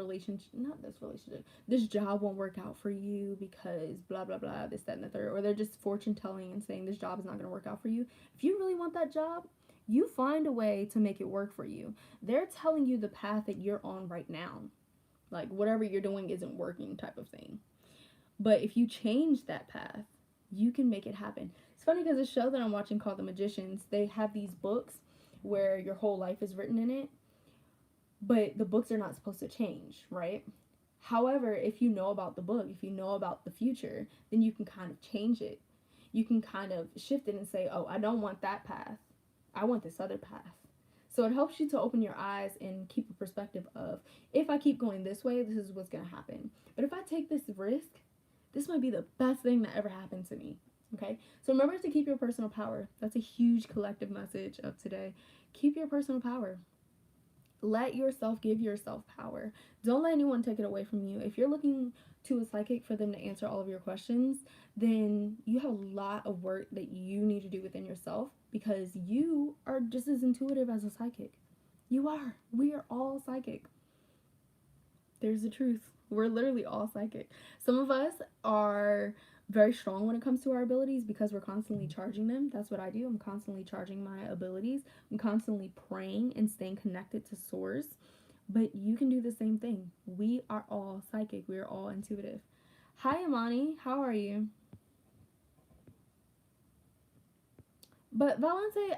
job won't work out for you because blah, blah, blah, this, that, and the third, or they're just fortune telling and saying this job is not going to work out for you. If you really want that job, you find a way to make it work for you. They're telling you the path that you're on right now. Like, whatever you're doing isn't working type of thing. But if you change that path, you can make it happen. It's funny because the show that I'm watching called The Magicians, they have these books where your whole life is written in it. But the books are not supposed to change, right? However, if you know about the book, if you know about the future, then you can kind of change it. You can kind of shift it and say, oh, I don't want that path. I want this other path. So it helps you to open your eyes and keep a perspective of, if I keep going this way, this is what's going to happen. But if I take this risk, this might be the best thing that ever happened to me. Okay? So remember to keep your personal power. That's a huge collective message of today. Keep your personal power. Let yourself give yourself power. Don't let anyone take it away from you. If you're looking to a psychic for them to answer all of your questions, then you have a lot of work that you need to do within yourself, because you are just as intuitive as a psychic. You are. We are all psychic. There's the truth. We're literally all psychic. Some of us are very strong when it comes to our abilities because we're constantly charging them. That's what I do. I'm constantly charging my abilities. I'm constantly praying and staying connected to source. But you can do the same thing. We are all psychic. We are all intuitive. Hi, Imani. How are you? But Valente,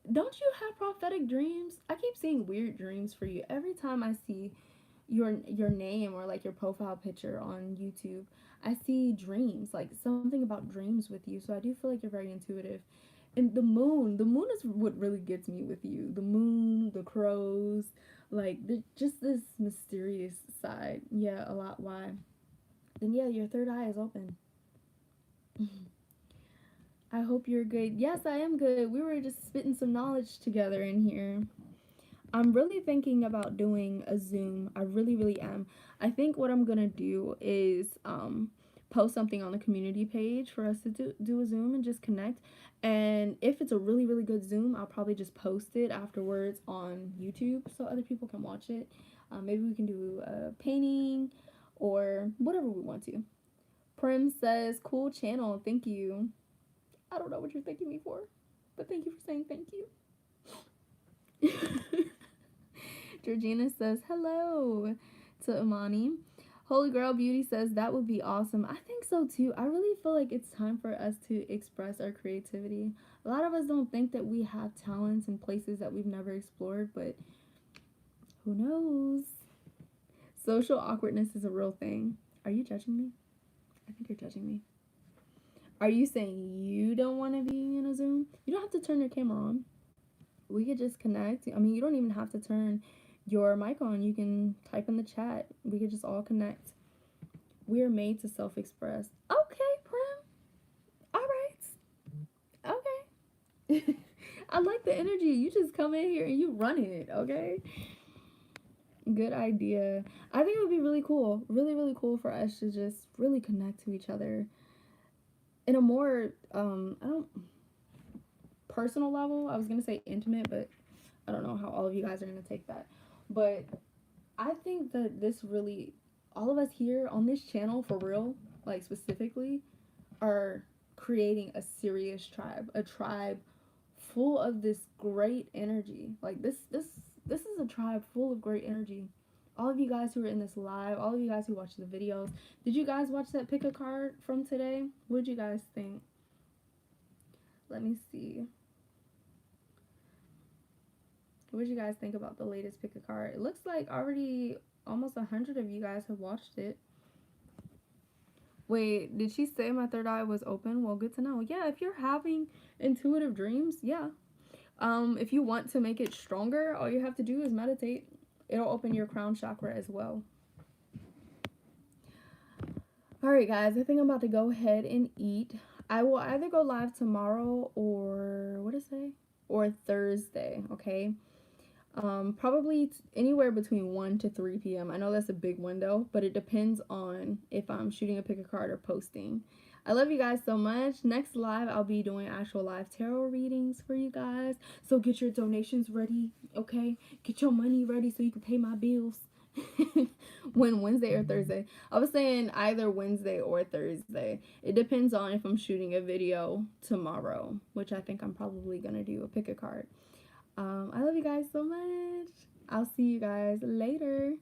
don't you have prophetic dreams? I keep seeing weird dreams for you. Every time I see your name or like your profile picture on YouTube, I see dreams, like something about dreams with you. So I do feel like you're very intuitive. And the moon is what really gets me with you. The moon, the crows, like just this mysterious side. Yeah, a lot. Why? Then yeah, your third eye is open. I hope you're good. Yes, I am good. We were just spitting some knowledge together in here. I'm really thinking about doing a Zoom. I really, really am. I think what I'm gonna do is post something on the community page for us to do a Zoom and just connect. And if it's a really, really good Zoom, I'll probably just post it afterwards on YouTube so other people can watch it. Maybe we can do a painting or whatever we want to. Prim says, cool channel. Thank you. I don't know what you're thanking me for, but thank you for saying thank you. Georgina says hello to Imani. Holy Girl Beauty says that would be awesome. I think so too. I really feel like it's time for us to express our creativity. A lot of us don't think that we have talents in places that we've never explored, but who knows? Social awkwardness is a real thing. Are you judging me? I think you're judging me. Are you saying you don't want to be in a Zoom? You don't have to turn your camera on. We could just connect. I mean, you don't even have to turn your mic on. You can type in the chat. We could just all connect. We are made to self-express. Okay, Prim. All right. Okay. I like the energy. You just come in here and you running it, okay? Good idea. I think it would be really cool. Really, really cool for us to just really connect to each other in a more personal level. I was gonna say intimate, but I don't know how all of you guys are gonna take that. But I think that this really, all of us here on this channel for real, like specifically, are creating a serious tribe, a tribe full of this great energy. Like this is a tribe full of great energy. All of you guys who are in this live, all of you guys who watch the videos, did you guys watch that pick a card from today? What did you guys think? Let me see. What did you guys think about the latest pick a card? It looks like already almost 100 of you guys have watched it. Wait, did she say my third eye was open? Well, good to know. Yeah, if you're having intuitive dreams, yeah. If you want to make it stronger, all you have to do is meditate. It'll open your crown chakra as well. Alright guys, I think I'm about to go ahead and eat. I will either go live tomorrow or, what did I say? Or Thursday, okay? Probably anywhere between 1 to 3 p.m. I know that's a big window, but it depends on if I'm shooting a pick a card or posting. I love you guys so much. Next live, I'll be doing actual live tarot readings for you guys. So get your donations ready, okay? Get your money ready so you can pay my bills. When Wednesday or Thursday. I was saying either Wednesday or Thursday. It depends on if I'm shooting a video tomorrow, which I think I'm probably going to do a pick a card. I love you guys so much. I'll see you guys later.